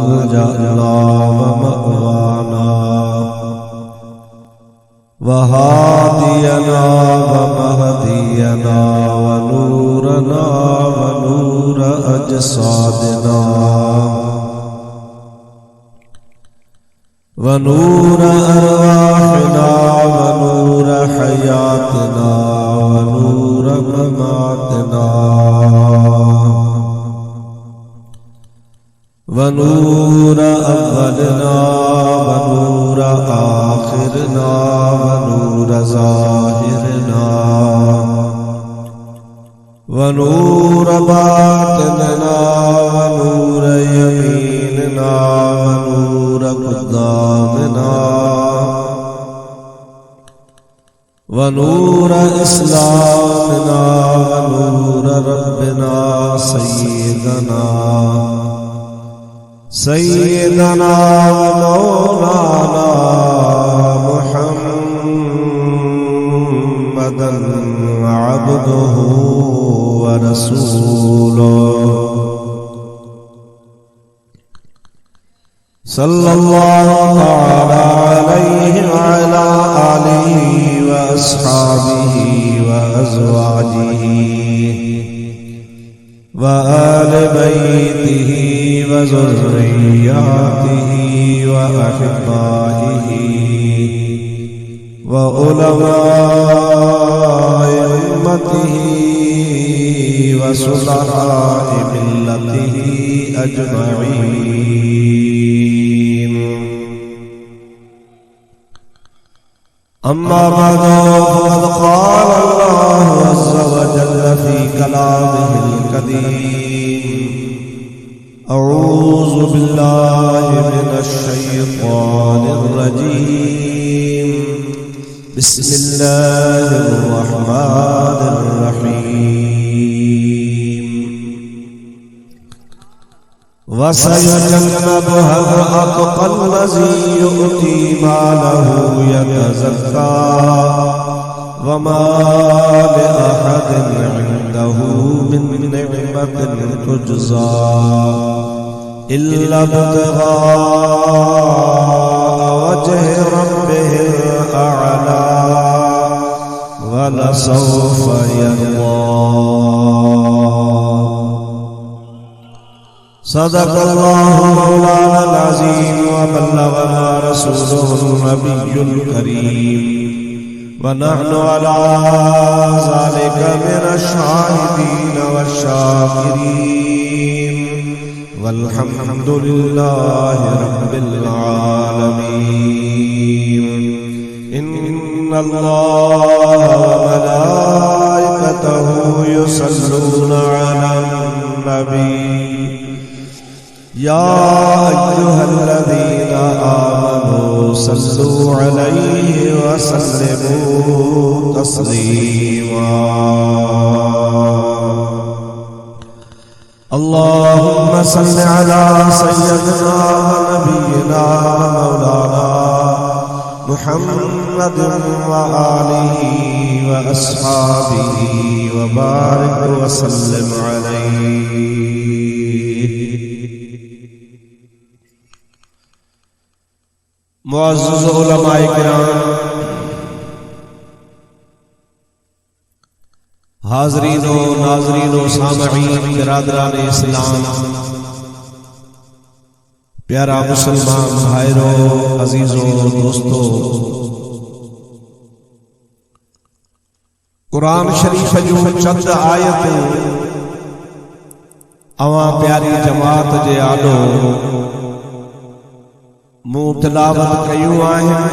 मलजअना व मअवाना व हादियना व महदियना व नूरना व नूर अजसादना व नूर अरवाहिना व नूर हयातना व नूर ममातना व नूर अव्वलना व नूर आखिरना व नूर ज़ाहिरना व नूर बातिनना व नूर यमीनना व नूर क़ुद्दामना व नूर इस्लामना व नूर रब्बिना सय्यदना मौलाना मुहम्मदन अब्दुहु व रसूलुहु सल्लल्लाहु अलैहि व अला आलिहि व अस्हाबिहि व अज़वाजिहि व आलि बैतिहि व ज़ुर्रिय्यतिहि व अहिब्बाइहि व उलमाए उम्मतिहि व सुलहाए मिल्लतिहि अजमईन। अम्मा बअद फ़क़द क़ाल अल्लाहु अज़्ज़ व जल्ल फ़ी कलामिहिल करीम अऊज़ु बिल्लाहि मिनश शैतानिर रजीम बिस्मिल्लाहिर रहमानिर रहीम वसयजन्नबुहल अत्क़ल्लज़ी यु'ती मालहु यतज़क्का वमा लिअहदिन इंदहु मिन निअमतिन तुजज़ा इल्ला इब्तिग़ाअ वज्हि रब्बिहिल अअला वलसौफ़ यर्ज़ा। सदक़ल्लाहु मौलाना अज़ीम व बल्लगना रसूलुहुन नबियुल करीम व नहनु अला ज़ालिका मिनश शाहिदीन वश्शाकिरीन वल्हम्दुलिल्लाहि रब्बिल आलमीन। इन्नल्लाहा व मलाइकतहु युसल्लूना अलन नबी या अय्युहल्लज़ीना आमनू सल्लू अलैहि व सल्लिमू तस्लीमा। अल्लाहुम्मा सल्लि अला सय्यदिना व नबियिना व मौलाना मुहम्मदिन व आलिहि व अस्हाबिहि व बारिक व सल्लिम अलैहि। मुअज़्ज़िज़ उलमाए किराम, हाज़रीनो नाज़रीनो सामईन बिरादरान इस्लाम, प्यारा मुसलमान भाइरों अजीजों दोस्तों, कुरान शरीफ जो चंद आयतूं अवां प्यारी जमात जे आलो मूं तिलावत कयूं आहिनि।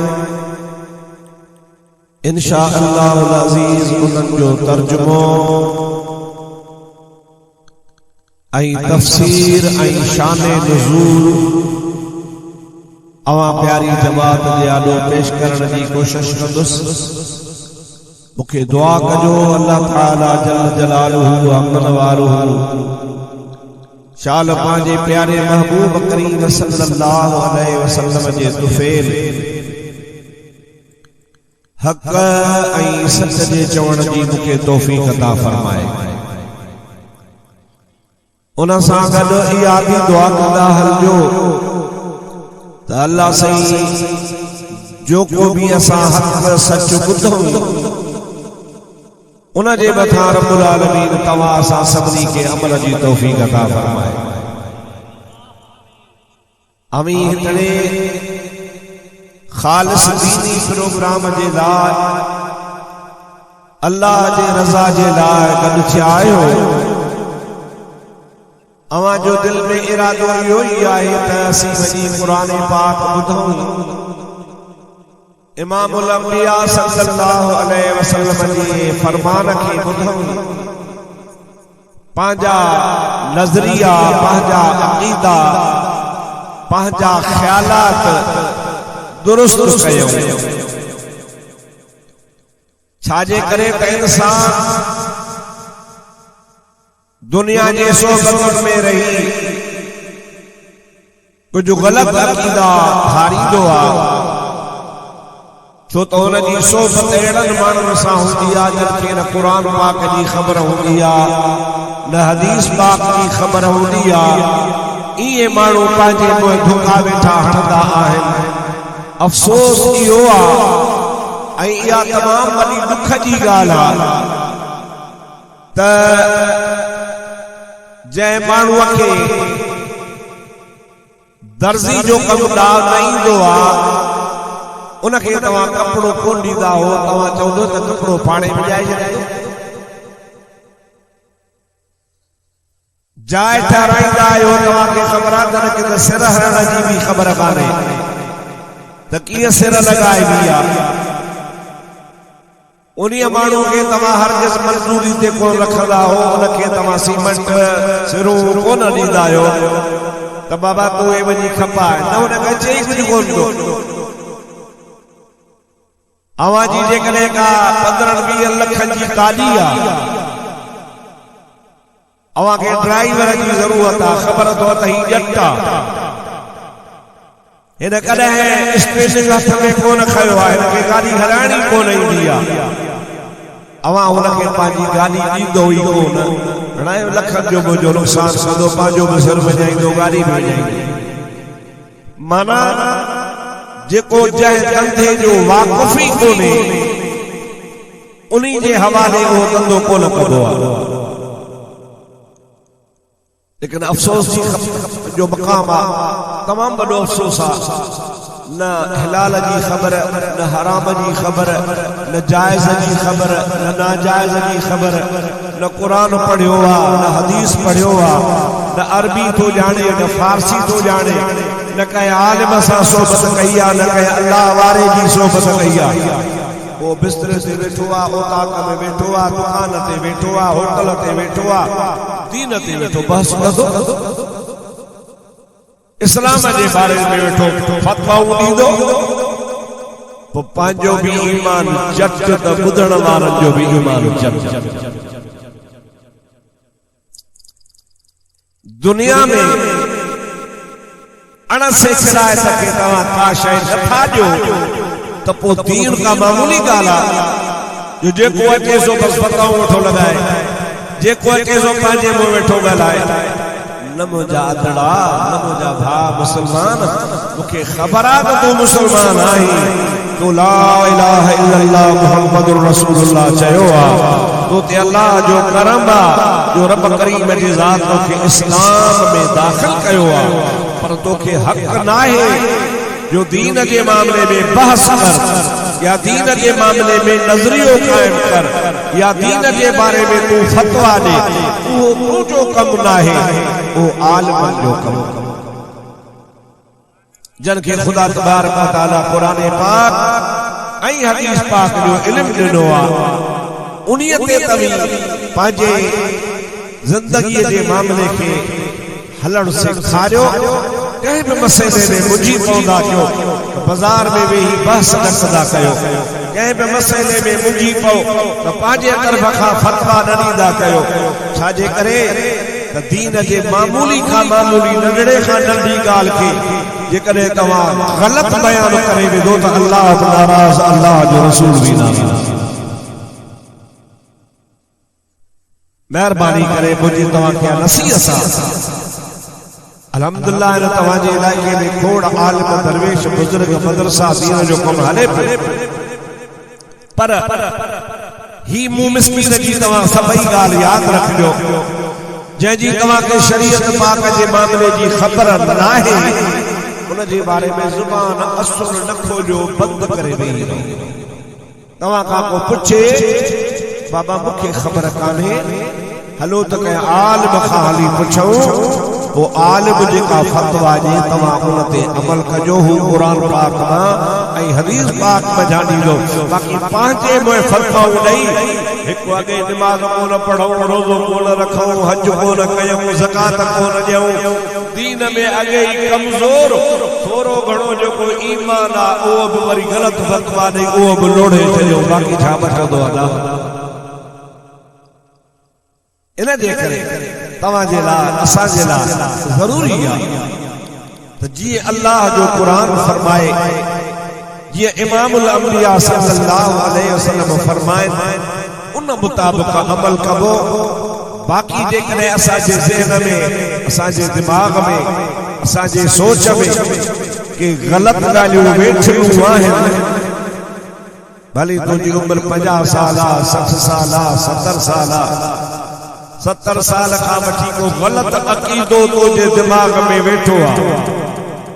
इंशा अल्लाहुल अज़ीज़ उन्हनि जो तर्जुमो ऐं तफ़सीर ऐं शाने नुज़ूल अवां प्यारी जमात जे आलो पेश करण जी कोशिश कंदुसि। मूंखे दुआ कजो अल्लाह ताला जल जलालुहु अमन वारुहु शाल पांजे प्यारे महबूब करीम सल्लल्लाहु अलैहि वसल्लम जे तुफ़ैल हक़ ऐं सच जे चवण जी मूंखे तौफ़ीक़ अता फरमाए। उन सां गॾु इहा बि दुआ कंदा हलजो त अल्लाह सही जो को भी असां हक़ सच ॿुधूं उन जे मथां रब्बुल आलमीन तव्हां असां सभिनी खे अमल जी तौफ़ीक़ अता फरमाए। आमीन। तड़े खालिस दीनी प्रोग्राम जे लाइ अल्लाह जे रज़ा जे लाइ गॾु थिया आहियो। अवां जो दिल में इरादो इहो ई आहे त असीं वञी क़ुरान पाक ॿुधूं, इमामुल अंबिया सल्लल्लाहु अलैहि वसल्लम जे फरमान खे ॿुधूं, पंहिंजा नज़रिया, पंहिंजा अक़ीदा, पंहिंजा ख़्यालात दुरुस्त कयूं। छाजे करे त इंसान दुनिया जे सोबत में रही कुछ गलत अक़ीदा धारींदो आहे, छो तो उन जी सोबत अहिड़नि माण्हुनि सां हूंदी आहे जिनखे न क़ुर पाक जी ख़बर हूंदी आहे न हदीस पाक जी ख़बर हूंदी आहे। इहे माण्हू पंहिंजे पोइ धोखा वेठा हणंदा आहिनि। अफ़सोस इहो आहे ऐं इहा तमामु वॾी दुख जी ॻाल्हि आहे त जंहिं माण्हूअ खे दर्ज़ी जो कमु ॾाढो न ईंदो आहे उनखे तव्हां कपिड़ो कोन ॾींदा हो, तव्हां चवंदो त कपिड़ो पाणे विझाए छॾियो। जाइ ठाराईंदा आहियो, तव्हांखे ख़बर आहे त सिर हणण जी बि ख़बर कान्हे त कीअं सिर लॻाइबी आहे। उन्हीअ माण्हू खे तव्हां हरगिज़ मज़दूरी ते कोन रखंदा हो, उनखे तव्हां सीमेंट सिरूं कोन ॾींदा आहियो त बाबा तूं वञी खपाए, न हुनखे चई कुझु कोन थो। अवां जी जेकॾहिं का 15-20 लख जी गाॾी आहे, अवां खे ड्राइवर जी ज़रूरत आहे, ख़बर अथव त ही ॼट आहे, हिन कॾहिं स्टेरिंग हथ में कोन खयो आहे, हिनखे गाॾी हलाइणी कोन ईंदी आहे। अवां हुनखे पंहिंजी गाॾी ॾींदो ई कोन, 2.5 लख जो मुंहिंजो नुक़सानु कंदो, पंहिंजो बि सिर विझाईंदो, गाॾी बि विझाईंदो। माना जेको जंहिं धंधे जो वाक़ुफ़ ई कोन्हे उन्ही जे हवाले उहो धंधो कोन कंदो आहे। लेकिन अफ़सोस जो मक़ाम आहे, तमामु वॾो अफ़सोस आहे, न हलाल जी ख़बर, न हराम जी ख़बर, न जाइज़ जी ख़बर, न नाजाइज़ जी ख़बर, न क़ुरान पढ़ियो आहे, न हदीस पढ़ियो आहे, न अरबी थो ॼाणे, न फारसी थो ॼाणे, न कंहिं आलिम सां सोबत कई आहे, न कंहिं अल्लाह वारे जी सोबत कई आहे। वो बिस्तरे ते वेठो आहे, ओताक में वेठो आहे, दुकान ते वेठो आहे, होटल ते वेठो आहे, दीन ते वेठो, बस कंदो, इस्लाम जे बारे में वेठो फतवाऊं ॾींदो, पोइ पंहिंजो बि ईमान जट त ॿुधण वारनि जो बि ईमान जट। दुनिया में अणसिखिराए सके तव्हां का शइ नथा ॾियो त पोइ दीन का मामूली ॻाल्हि आहे जो जेको अचे सो बसि फतवाऊं वेठो लॻाए, जेको अचे सो पंहिंजे मुंहुं वेठो ॻाल्हाए। न मुंहिंजा अदड़ा, न मुंहिंजा भाउ मुस्लमान, मूंखे ख़बर आहे त तूं मुस्लमान आहीं, तूं ला इलाहा इल्लल्लाह मुहम्मदुर रसूलुल्लाह चयो आहे, तो ते अल्लाह जो करम आहे जो रब करीम जी ज़ात तोखे इस्लाम में दाख़िल कयो आहे। पर तोखे हक़ नाहे जो दीन के मामले में बहस कर, या दीन के मामले में नजरियो कायम कर, या दीन के बारे में तू फतवा दे, वो तुझो कम नाहे, वो आलिम जो कम। जन के खुदा तबारक व तआला कुरान पाक ऐं हदीस पाक जो इल्म ॾिनो आहे, उन्हीअ ते तवी पंहिंजे ज़िंदगी जे मामले खे हलण सेखारियो। कंहिं बि मसइले में मुंझी पवंदा कयो, बाज़ार में वेही बहस न कंदा कयो, कंहिं बि मसइले में मुंझी पओ त पंहिंजे तरफ़ खां फतवा न ॾींदा कयो। छाजे करे त दीन जे मामूली खां मामूली, नंढड़े खां नंढी ॻाल्हि खे जेकॾहिं तव्हां ग़लति बयान करे विधो त अल्लाह बि नाराज़, अल्लाह जो रसूल बि नाराज़। मेहरबानी करे मुझे तव्हांखे नसीहत सां अल्हम्दुलिल्लाह इन तव्हांजे इलाइक़े में खोड़ आलिम दरवेश बुजुर्ग मदरसा दीन जो कम हले पर ही मुंह मिस्किन जी तव्हां सभई ॻाल्हि यादि रखिजो जंहिंजी तव्हांखे शरीयत पाक जे मामले जी ख़बर नाहे उन जे बारे में ज़ुबान असुर न खोलियो बंदि करे वेही रहो तव्हां खां को पुछे बाबा मूंखे ख़बर कान्हे हलो त कंहिं आलिम खां हली पुछूं वो आलिम जेका फतवा ॾे तव्हां उन ते अमल कजो हू क़ुरान पाक मां ऐं हदीस पाक में ॼाणींदो बाक़ी पंहिंजे मुंहुं फतवाऊं ॾेई हिकु अॻे निमाज़ कोन पढ़ूं रोज़ो कोन रखूं हज कोन कयूं ज़कात कोन ॾियूं दीन में अॻे ई कमज़ोर थोरो घणो जेको ईमान आहे उहो बि वरी ग़लति फतवा ॾेई उहो बि लोड़े छॾियो बाक़ी छा बचंदो आहे इन जे करे तव्हांजे लाइ असांजे लाइ ज़रूरी आहे त जीअं अल्लाह जो क़ुरान फरमाए जीअं इमामुल अंबिया सल्लल्लाहु अलैहि वसल्लम फरमाइनि उन मुताबिक़ अमल कबो बाक़ी जेकॾहिं असांजे ज़हन में असांजे दिमाग़ में असांजे सोच में के ग़लति ॻाल्हियूं वेठियूं आहिनि भली तुंहिंजी उमिरि 50 साल आहे 60 साल आहे 70 साल आहे 70 साल खां वठी को ग़लति अक़ीदो तुंहिंजे दिमाग़ में वेठो आहे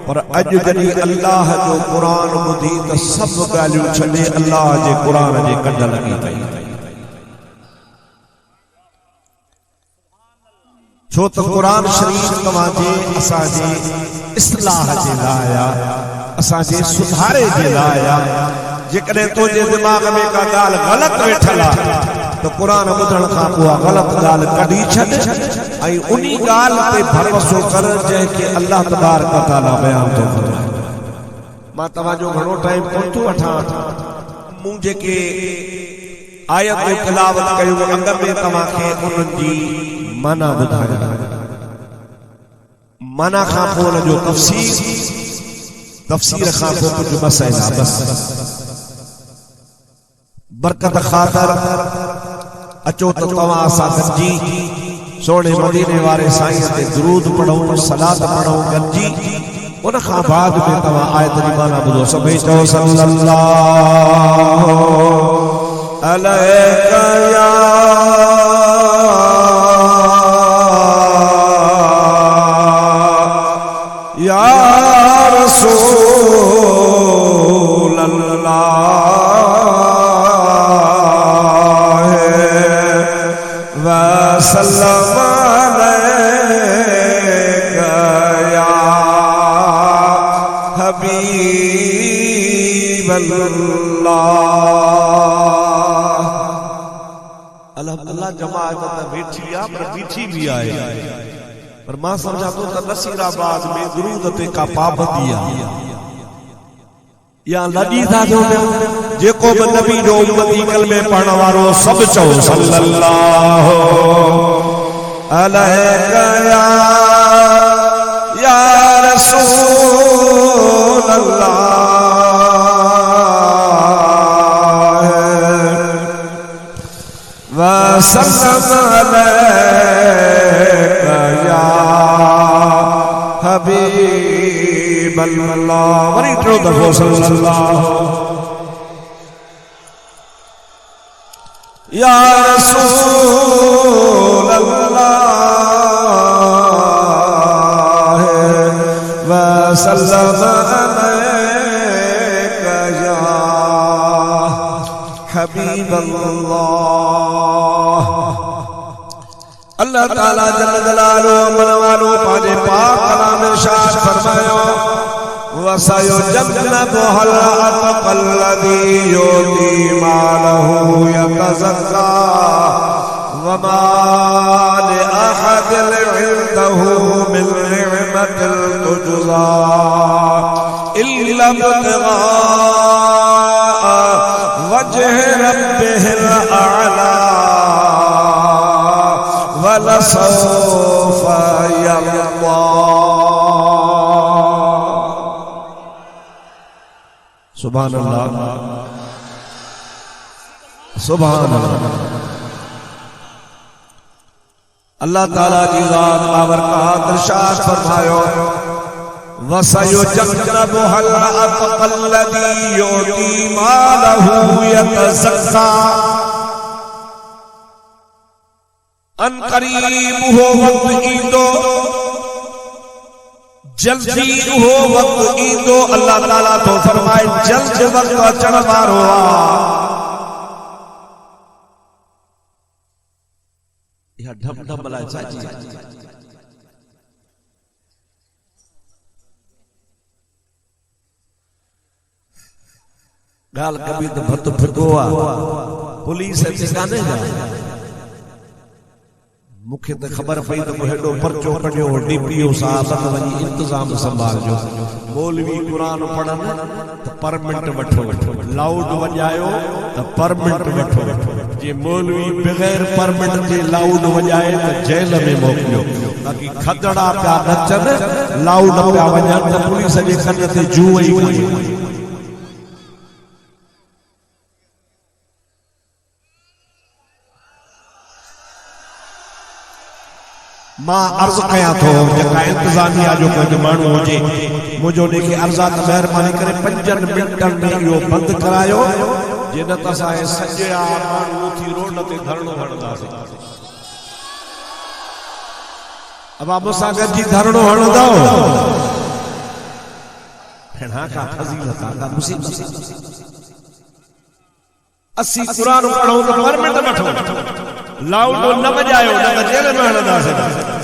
पर अॼु जॾहिं अल्लाह जो क़ुरान ॿुधी त सभु ॻाल्हियूं छॾे अल्लाह जे क़ुरान जे कढ लॻी पई छो त क़ुरान शरीफ़ तव्हांजे असांजे इस्लाह जे लाइ आहे असांजे सुधारे जे लाइ आहे जेकॾहिं तुंहिंजे दिमाग़ में का ॻाल्हि ग़लति वेठल आहे तो कुरान ॿुधण खां पोइ ग़लति ॻाल्हि कढी छॾ ऐं उन ॻाल्हि ते भरोसो कर जंहिंखे अल्लाह तबारक व तआला बयान थो फरमाए मां तव्हांजो घणो टाइम कोन थो वठां मूं जेके आयत तिलावत कयूं अॻ में तव्हांखे उन्हनि जी माना ॿुधायां माना खां पोइ उन जो तफ़सीर खां पोइ कुझु मसइला बस बरकत ख़ातिर अचो त तव्हां असां गॾिजी सोने मदीने वारे साईं ते दुरूद पढ़ूं सलात पढ़ूं गॾिजी उन खां बाद में तव्हां आयत जी माना ॿुधो सभई चओ सल्लल्लाहु अलैका या रसूल अल्लाह सल्लम अलैका या हबीब अल्लाह जमाअत त वेठी आहे पर बीठी भी आहे पर मां समझा तो त नसीराबाद में दुरूद ते का पाबंदी आहे या लड़ी था जो जेको बि नबी जो उम्मती कलमे पढ़ण वारो सब चओ सल्लल्लाहु अलैका या रसूल अल्लाह व सल्लम अलैका या हबीब अल्लाह वरी टियों दफ़ो सल्लल्लाहु या रसूल अल्लाह व सल्लम अलैका या हबीब अल्लाह अल्लाह ताला जल जलालुहु मन वालो पांजे पाक कलाम इरशाद फरमायो वसयुजन्नबुहुल अतक़ल लज़ी युती मालहु यतज़क्का वमा लिअहदिन इंदहु मिन निअमतिन तुजज़ा इल्ला इब्तिग़ाअ वजहि रब्बिहिल अअला वलसौफ यर्दा सुभान अल्लाह सुभान अल्लाह अल्लाह ताला की ज़ात बाबरकत इरशाद फरमायो वसयुजन्नबुहल अतक़ल्लज़ी युती मालहू यतज़क्का अन करीब हो वक्त ईंदो जल्दी हो वक्त ईंदो अल्लाह ताला तो फरमाए जल्द वक्त अचण वारो आ या ढम ढम लाए चाची गाल कभी तो भत फिको आ पुलिस ठिकाने जा मुखे तो खबर पई तो हेडो परचो कढियो डीपीओ साहब त वनी इंतजाम संभाल जो मौलवी कुरान पढ़न तो परमिट वठो लाउड वजायो तो परमिट वठो जे मौलवी बगैर परमिट जे लाउड वजाए तो जेल में मोकिलियो ताकि खदड़ा पिया नचन लाउड पिया वजन तो पुलिस जे कन ते जूअ ई कोन्हे मां अर्ज कया थो जेका इंतजामिया जो कोई माण्हू हुजे मुझो देखे अर्जा त मेहरबानी करे 5 मिंटन में इहो बंद करायो जे न त असां सॼा माण्हू थी रोड ते धरणो हणंदासीं अब आप मूंसां गॾिजी धरणो हणंदो फिणा का फज़ीलत का मुसीबत असी कुरान पढ़ो तो परमिट वठो लाउड न बजायो न जेल में हणंदासीं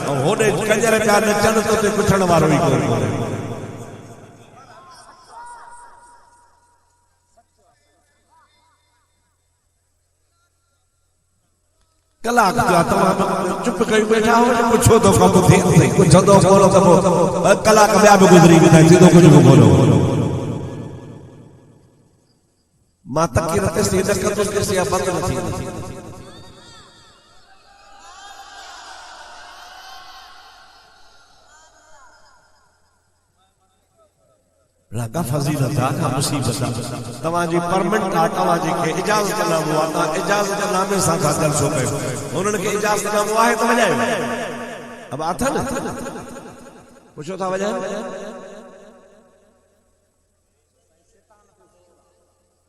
ऐं होॾे कंजर पिया नचनि तो ते पुछण वारो ई कोन्हे कलाक पिया तमाम चुप कई बैठा हो पुछो तो कब थे कुछ तो बोलो तो कलाक ॿिया बि गुज़री वेंदा सीधो कुझु बि बोलो मां तकी रतेसि हिन कंदुसि केसि या बंदि न थींदी का फजीलत का मुसीबत तवाजी परमिट का तवाजी के इजाजत नामो आता इजाजत नामे सा का जलसो पे उन्हन के इजाजत नामो आहे तो वजाए अब आथन पूछो था वजाए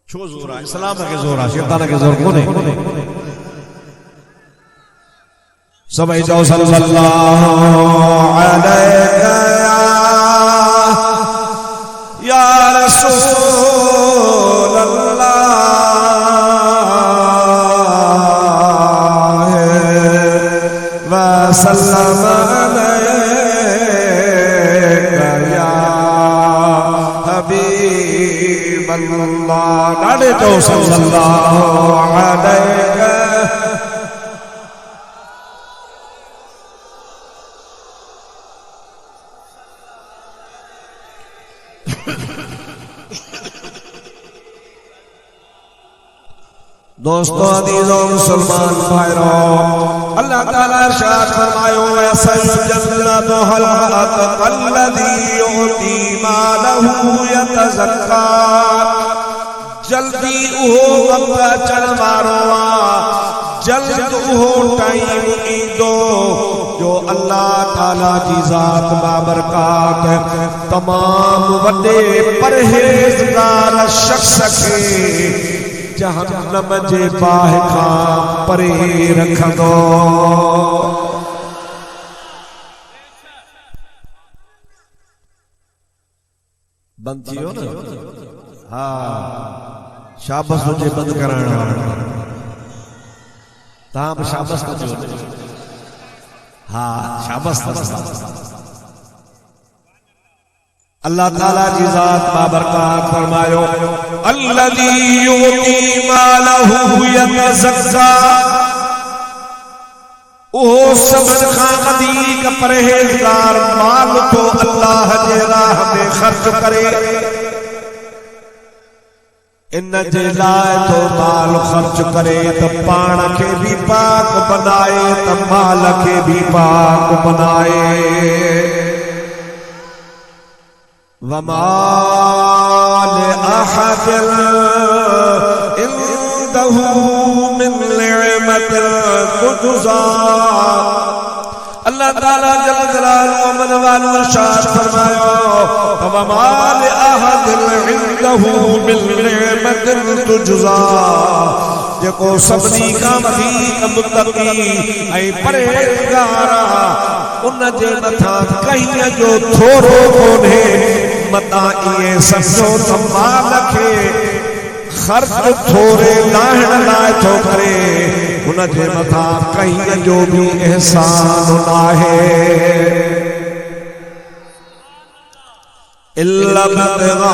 छो जोर है इस्लाम के जोर है शैतान के जोर कोने सब इजाओ सल्लल्लाहु अलैहि या रसूल अल्लाह व सल्लम अलैका या हबीब अल्लाह नाले तो सल्लल्लाहु अलैका दोस्तों अजीजों मुसलमान भाइयों अल्लाह ताला इरशाद फरमायो वसयुजन्नबुहल अतक़ल्लज़ी युती मालहू यतज़क्का जल्दी उहो वक्त अचण वारो आ जल्द उहो टाइम ईंदो जो अल्लाह ताला जी ज़ात बाबरकात तमाम वॾे परहेज़गार शख्स खे जहन्नम जे बाह खां परे रखंदो बंद थियो न हाँ शाबस हुजे बंद कराइण वारा तव्हां बि शाबस कजो हाँ शाबस अल्लाह ताला जी ज़ात बाबरकात फरमायो अल्लज़ी युती मालहू यतज़क्का ओ सबन खां वधीक परहेज़गार माल तो अल्लाह जे राह में खर्च करे इन जे लाइ तो माल खर्च करे तो पाण खे भी पाक बनाए तो माल खे भी पाक बनाए वमा लिअहद इंदहू मिन निअमतिन तुजज़ा अल्लाह ताला जल जलालुहु मन वालु इरशाद फरमायो वमा लि अहदिन इंदहु मिन निअमतिन तुजज़ा जेको सभिनी खां वधीक मुत्तक़ी ऐं परहेज़गार उन जे मथां कहीं जो थोरो कोन्हे मता इहे समझो त माल खे खर्च थोरे लाहिण लाइ थो करे उन जे मथां कहीं जो भी एहसान नाहे इल्ला बिग़ा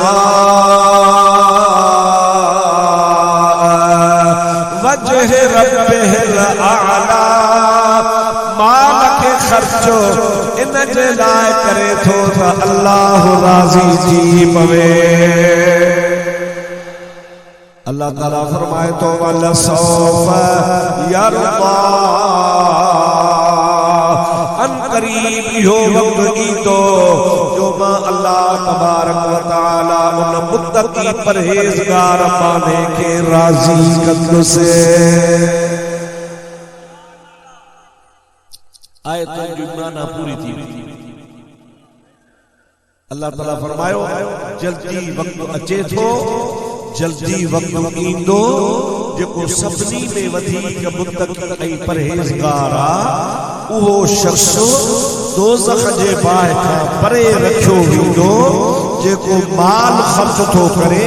वजह रब्बिल आला माल के खर्चो इन जे लाइ करे थो त अल्लाह राज़ी थी पवे अल्लाह ताला फरमाए तो वल सौफ यरदा अन करीब यो वक्त ईंदो जो मां अल्लाह तबारक व तआला उन मुत्तकी परहेज़गार माने के राज़ी कंदुसे आयत जो माना पूरी थी अल्लाह ताला फरमायो जल्दी वक्त अचे थो जल्दी वक्त ईंदो जेको सभिनी में वधीक मुत्तकी ऐं परहेज़गार उहो शख्स दोज़ख जे बाहि खां परे रखियो वेंदो जेको माल ख़र्च थो करे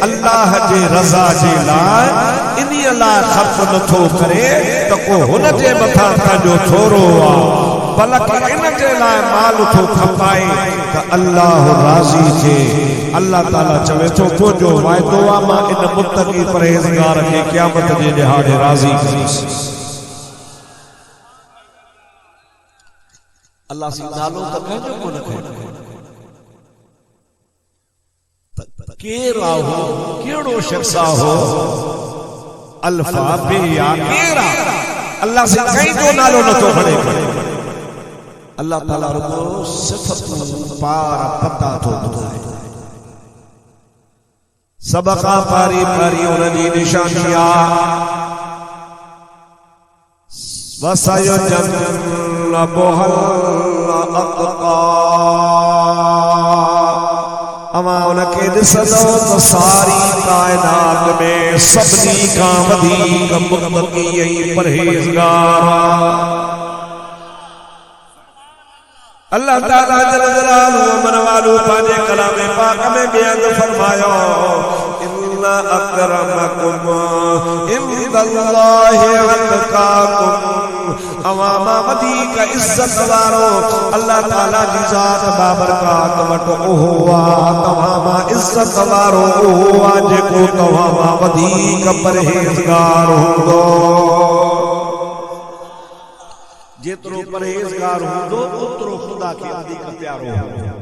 अल्लाह जे रज़ा जे लाइ इन्हीअ लाइ ख़र्च नथो करे त को हुन जे मथां पंहिंजो थोरो आहे बल्कि इन जे लाइ माल थो खपाए त अल्लाह राज़ी थिए अल्लाह ताला चवे थो मुंहिंजो वाइदो आहे मां इन मुत्तकी परहेज़गार खे क़यामत जे ॾिहाड़े राज़ी कंदुसि अल्लाह सी नालो त कंहिंजो कोन खयो केरु हो कहिड़ो शख़्स हो अल्फा बे या केरु अल्लाह से कंहिंजो नालो नथो खणे अल्लाह ताला रुगो सिफ़तूं पार पता थो ॿुधाए सभ खां पारी उन जी निशानी आहे वसयुजन्नबुहल अत्क़ा अमा उनखे ॾिसंदो त सारी काइनात में सभिनी खां वधीक मुत्तक़ी ऐं परहेज़गार अल्लाह ताला जल जलालुहु मन वालू पंहिंजे कलाम पाक में बयान फरमायो इन्ना अकरमकुम इंदल्लाहि अत्क़ाकुम अवामा वधीक इज्जत वारो अल्लाह ताला जी ज़ात बाबरकात वट ओहो आहे तव्हां इज्जत वारो ओहो आहे जेको तव्हां वधीक परहेज़गार हूंदो जेतिरो परहेज़गार हूंदो ओतिरो ख़ुदा खे वधीक प्यारो हूंदो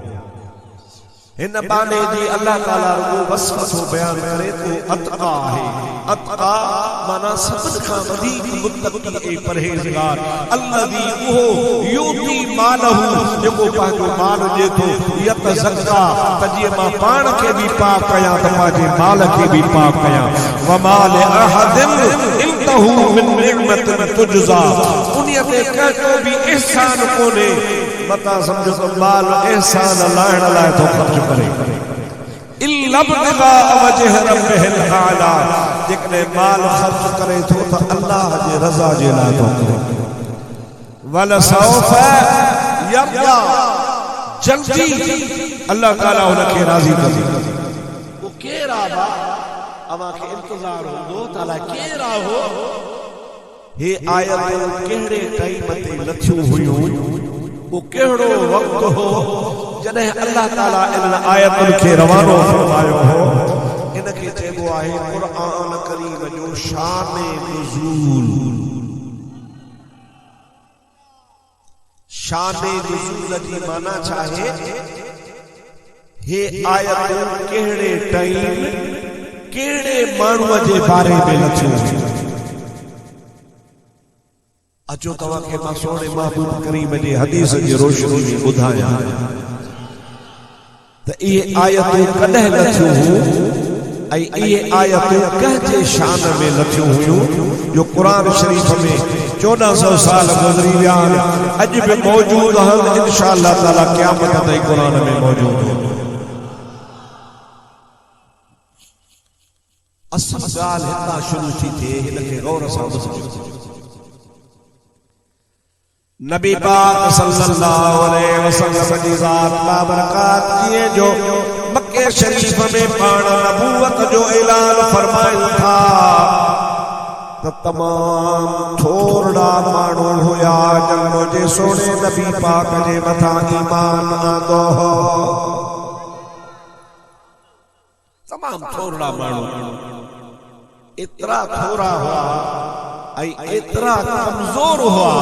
इन बाने जी अल्लाह ताला रुगो वसफ़ बयान करे तो अत्क़ा है अत्क़ा माना सभिनि खां वधीक मुत्तक़ी ऐं परहेज़गार अल्लज़ी उहो यूती मालहू जेको पंहिंजो माल ॾिए थो यतज़क्का त जीअं मां पाण खे बि पाक कयां त पंहिंजे माल खे बि पाक कयां वमा लि अहदिन इंदहू मिन निअमतिन तुजज़ा उन्हीअ ते कंहिंजो बि एहसान कोन्हे मता समझो तो माल एहसान लाइण लाइ थो ख़र्च करे इल्ला बिग़ा वजह रब्बिल आला जेकॾहिं माल ख़र्च करे थो त अल्लाह जे रज़ा जे लाइ थो करे वल सौफ यरदा जल्दी अल्लाह ताला उनखे राज़ी कंदो वो केरु आहे अवां खे इंतज़ार हूंदो ताला केरु हो हे आयत कहिड़े टाइम ते लथियूं हुयूं वो केड़ो वक्त हो जॾहिं अल्लाह ताला इन आयतुनि खे रवानो फरमायो हो इनखे चइबो आहे क़ुरान करीम जो शान नुज़ूल जी माना छा आहे हे आयत कहिड़े टाइम कहिड़े माण्हूअ जे बारे में लथियूं अचो तव्हांखे मां सोने महबूब करीम जी हदीस जी रोशनी में ॿुधायां त इहे आयतूं कॾहिं लथियूं हुयूं ऐं इहे आयतूं कंहिंजे शान में लथियूं हुयूं जो क़ुरान शरीफ़ में 1400 साल गुज़री विया अज भी मौजूद हैं इंशाअल्लाह ताला क़यामत ताईं कुरान में मौजूद हो। असल गाल हिता शुरू थी थे इनके गौर सां ॿुधो। नबी पाक सल्लल्लाहु अलैहि वसल्लम जी ज़ात बाबरकात जिए जो मक्के शरीफ में पाण नबूवत जो ऐलान फरमाइल था तो तमाम थोड़ा माण्हू हुया जंगो जे सोने नबी पाक जे मथा ईमान आंदो हो। तमाम थोड़ा माण्हू इतरा थोड़ा हुआ इतरा कमजोर हुआ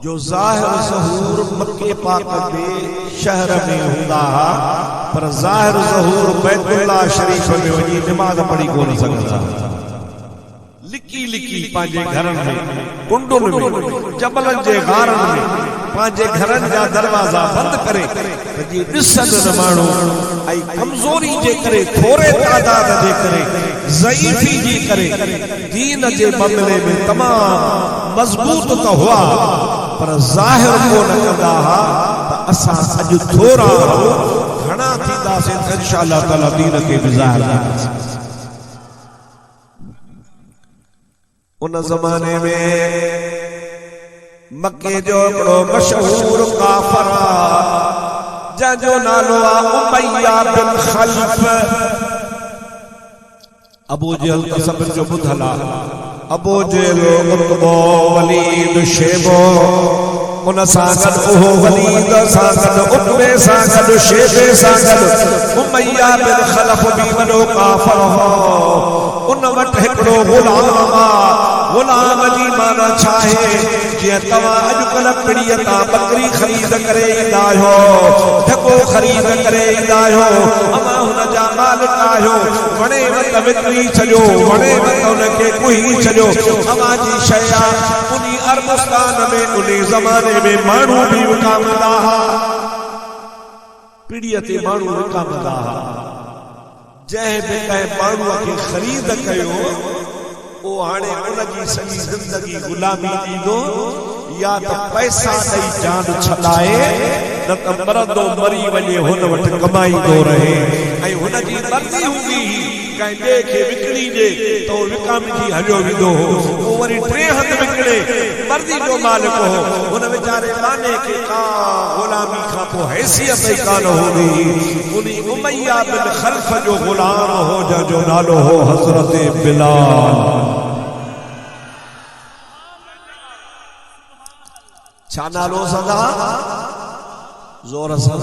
जो ज़ाहिर ज़हूर मक्के पाक में शहर में हुंदा पर ज़ाहिर ज़हूर बैतुल्लाह शरीफ में वही नमाज पढ़ी कोन सघंदा। लिकी लिकी पांजे घरन में कुंडुन में जबलन जे गारन में पांजे घरन जा दरवाजा बंद करे जी दिसन न माण्हू आई कमजोरी जे करे थोरे तादाद जे करे ज़ईफी जी करे दीन जे बदले में तमाम मजबूत तो हुआ पर ज़ाहिर को न कंदा त असां अज थोरा घणा थींदासीं इंशाअल्लाह ताला दीन के भी ज़ाहिर कंदासीं। उन ज़माने में मक्के जो बड़ो मशहूर काफर जो नालो उमैया बिन खल्फ अबू जहल का सब जो बुधला अबू जहल उतबो वलीद शेबो उन सागद ओहो वलीद सागद उतबे सागद शेबे सागद उमैया बिन खल्फ भी वडो काफर हो। उन वट हिकड़ो गुलाम जी माना छाहे जे तवा अजकल पिड़िया ता बकरी खरीद करे ईंदा हो ढको खरीद करे ईंदा हो अमा हुन जा मालिक आयो वणे वत विकरी छजो वणे वत उनके कुही छजो अमा जी शया उनी अरबस्तान में उनी ज़माने में माण्हू भी विकामंदा हा पिड़िया ते माण्हू विकामंदा हा जंहिं बि कंहिं माण्हूअ खे ख़रीद कयो ओ हाणे उनजी सॼी ज़िंदगी गुलामी ॾींदो या त पैसा ॾेई जान छॾाए न त मरंदो मरी वञे हुन वटि कमाईंदो रहे ऐं हुनजी मर्ज़ी हूंदी कंहिं ॿिए खे विकिणी ॾे त उहो विकामजी हलियो वेंदो हो उहो वरी टे हंधि विकिणे मर्ज़ी जो मालिक हो हुन वीचारे माने खे का गुलामी खां पोइ हैसियत ई कान हूंदी। उनी उमैया बिन खल्फ जो गुलाम हो जंहिंजो नालो हो हज़रत बिलाल। छा नालो सदा जोर सां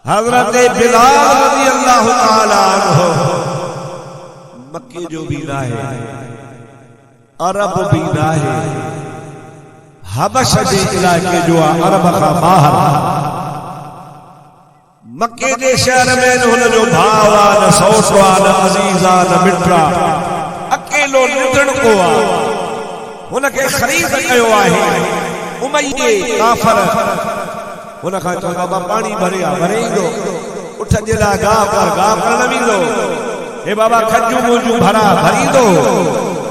हज़रत बिलाल रज़ी अल्लाह ताला अन्हु मक्के जो भी नाहे अरब भी नाहे हबश जे इलाके जो अरब खां ॿाहिरि मक्के जे शहर में हुन जो भाउ आहे न सौट आहे न अज़ीज़ आहे न मिट आहे अकेलो निडणको आहे हुनखे ख़रीद कयो आहे उमैये काफ़र हुन खां चयो बाबा पाणी भरे आ भरे ईंदो उठ जे लाइ गाह करण वेंदो हे बाबा खजूं मुंहिंजूं भरा भरींदो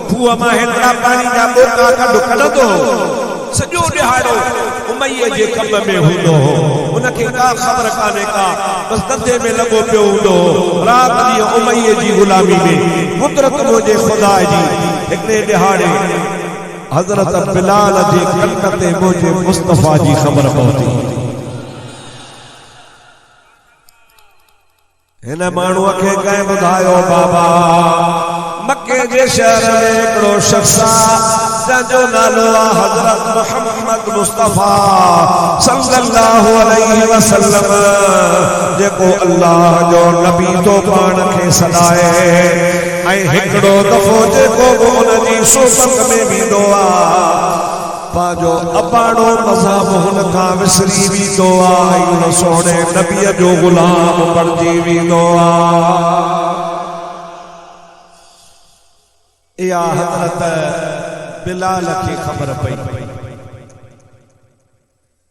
खूह मां हेतिरा पाणी जा ॿोका कढंदो सॼो ॾिहाड़ो उमैये जे कम में हूंदो हो उनखे का ख़बर कान्हे का बस धंधे में लॻो पियो हूंदो राति ॾींहुं उमैये जी गुलामी में कुदरत मुंहिंजे ख़ुदा जी हिकिड़े ॾिहाड़े हज़रत बिलाल जे कन ते मुंहिंजे मुस्तफ़ा जी ख़बर पहुती। हिन माण्हूअ खे कंहिं ॿुधायो बाबा मक्के जे शहर में हिकिड़ो शख्स जंहिंजो नालो आहे हज़रत मुहम्मद मुस्तफ़ा सल्लल्लाहु अलैहि वसल्लम जेको अल्लाह जो नबी तो पाण खे सॾाए ऐं हिकिड़ो दफ़ो जेको बि उनजी सोबत में वेंदो आहे पांजो अबाणो मज़हब हुन खां विसरी वेंदो आहे हुन सोणे नबीअ जो गुलाम बणिजी वेंदो आहे। इहा हज़रत बिलाल खे ख़बर पई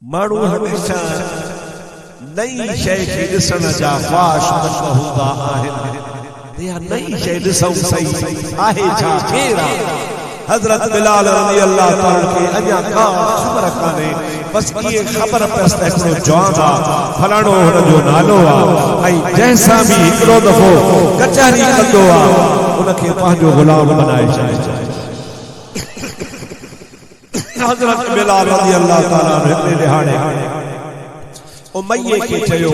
माण्हू हमेशा नई शइ खे ॾिसण जा ख़्वाहिश हूंदा आहिनि या नई शइ ॾिसूं सही आहे छा केरु आहे हजरत बिलाल रज़ी अल्लाह ताला के अञा का खबर काने बस ये खबर पस्त हिकिड़ो जवान आ फलाणो हुन जो नालो आ ऐं जंहिंसां बि हिकिड़ो दफ़ो कचहरी कंदो आ उनखे पंहिंजो गुलाम बनाए छॾे। हजरत बिलाल रज़ी अल्लाह ताला हिकिड़े ॾिहाड़े उमैया खे चयो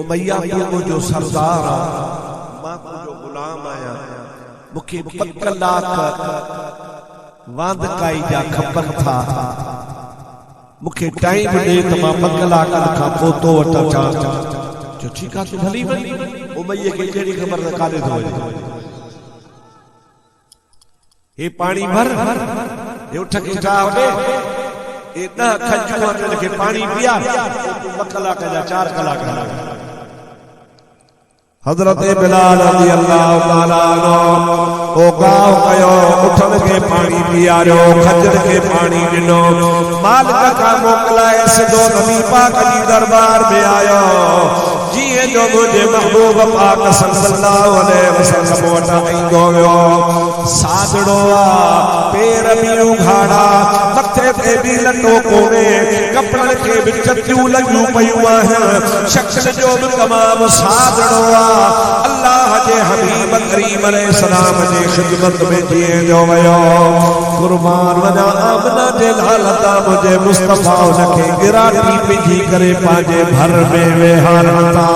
उमैया मुंहिंजो सरदार आ मां तुंहिंजो गुलाम आहियां मूंखे 2 कलाक वांदकाई जा खपनि था मूंखे टाइम ॾे त मां 2 कलाकनि खां पोइ तो वटि अचां। जो ठीकु आहे तूं भली वञ। उमैया खे कहिड़ी ख़बर त काॾे थो वञे। हे पाणी भर हे उठ के चाह होॾे हे 10 खजूं हिनखे पाणी पिया 2 कलाक जा 4 कलाक हलंदा। हजरत बिलाल रज़ी अल्लाह ताला अन्हु ओ गांव कयो उठन के पानी पियारो खजर के पानी ॾिनो मालिक का मोकलाए सिधो नबी पाक जी दरबार में आयो जीअं जो मुंहिंजे महबूब पाक सल्लल्लाहु अलैहि वसल्लम वटि ईंदो वियो। सादड़ो आ पेर बि उघाड़ा मथे ते बि लटो कोने कपड़नि खे बि चटियूं लॻियूं पयूं आहिनि शक्ल जो बि तमामु सादड़ो आ। अल्लाह जे हबीब करीम अलैहिस्सलाम जी खिदमत में जीअं जो वियो कुर्बान वञा आमना जे लाल ता मुंहिंजे मुस्तफा उनखे गिराटी विझी करे पंहिंजे घर में वेहारता।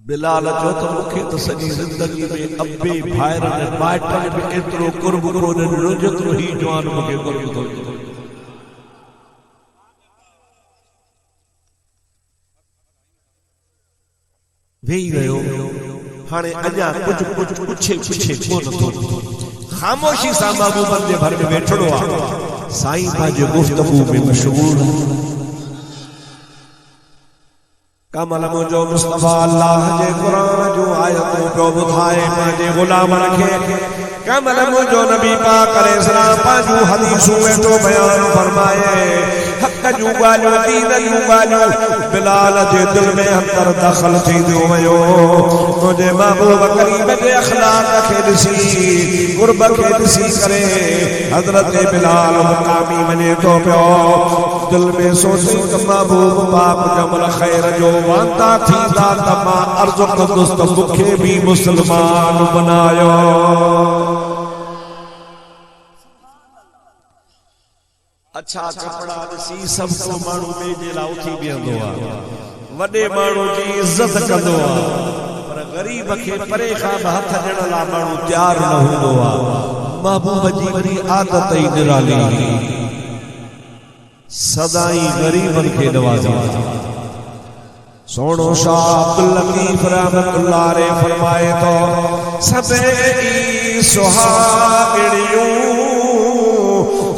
बिलाल जो तो मूंखे त सॼी ज़िंदगी में अब्बे भाइरनि माइटनि में एतिरो कुर्ब कोन ॾिनो जेतिरो ही जवान मूंखे कुर्ब थो ॾिनो। वेही रहियो हाणे अञा कुझु पुछे कोन थो ख़ामोशी सां महबूबनि जे घर में वेठड़ो आहे। साईं पंहिंजे गुफ़्तगू में मशगूल कमल मुंहिंजो मुस्तफा अल्लाह जे क़ुरान जो आयतूं पियो ॿुधाए पंहिंजे ग़ुलामनि खे। कमल मुंहिंजो नबी पाक अलैहिस्सलाम पंहिंजूं हदीसूं वेठो बयान फरमाए हक़ जूं ॻाल्हियूं दीन जूं ॻाल्हियूं बिलाल जे दिल में अंदर दाख़िल थींदो वियो। मुंहिंजे महबूब करीम जे अखलाक खे ॾिसी क़ुर्ब खे ॾिसी करे हज़रत बिलाल मुक़ामी वञे थो पियो। दिल में सोचे त महबूब पाक जमल ख़ैर जो वांदा थींदा त मां अर्ज़ु कंदुसि त मूंखे बि मुस्लमान बनायो। अच्छा कपड़ा ॾिसी सभु को माण्हू ॿिए जे लाइ उथी बीहंदो आहे वॾे माण्हू जी इज़त कंदो आहे पर ग़रीब खे परे खां हथ ॾियण लाइ माण्हू तयारु न हूंदो आहे। महबूब जी वरी आदत ई निराली सदाई ग़रीबनि खे नवाज़ींदा। सोनो शाह अब्दुल लतीफ रहमतुल्लाह अलैह फरमाए तो सभई सुहागणियूं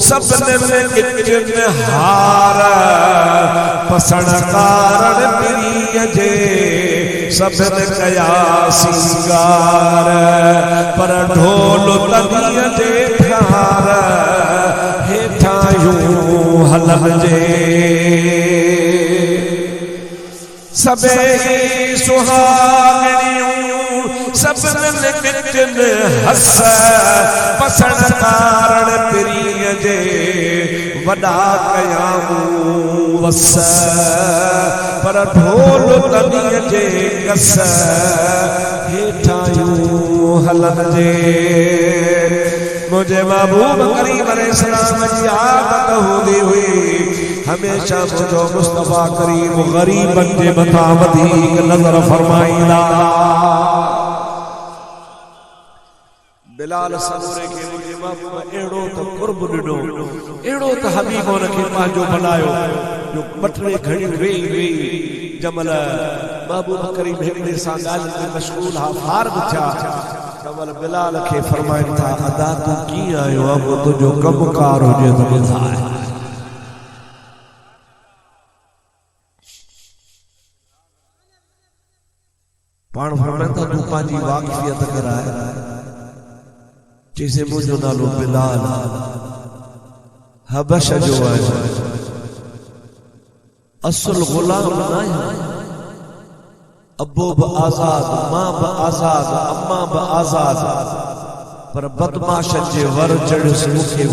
सबने में किचन हार पसण कारण प्रिय जे सबने कया सिंगार पर ढोल तनिय जे ठार हेठायूं हलजे। सबई सुहागणियूं सबने किचन हस पसण कारण प्रिय जे वॾा कयाऊं वस पर ढोल तनिय जे कस हेठायूं हलजे। मुझे महबूब करीम अलैहिस्सलाम जी आदत हूंदी हुई हमेशा मुझो मुस्तफा करीम गरीबन जे मथां वधीक नज़र फरमाईंदा। बिलाल सबूरे के मुझे महबूब एड़ो तो कुर्ब ॾिनो एड़ो तो हबीब उनखे पंहिंजो बनायो जो बटरे घड़ी वेई जमल महबूब करीम हिकिड़े सां ॻाल्हि में मशगूल हा फारग थिया कमल बिलाल खे फरमाइनि था अदा तूं कीअं आयो आहे तुंहिंजो कमकार हुजे त ॿुधाए। पाण फरमाइनि था तूं पंहिंजी वाक़िफ़ियत कराए जैसे मुझो नालो बिलाल हबश जो है असल गुलाम ना है अबो ब आजाद, मां ब आजाद, अम्मा ब आजाद, पर बदमाश जे वर चढ़ियुसि मूंखे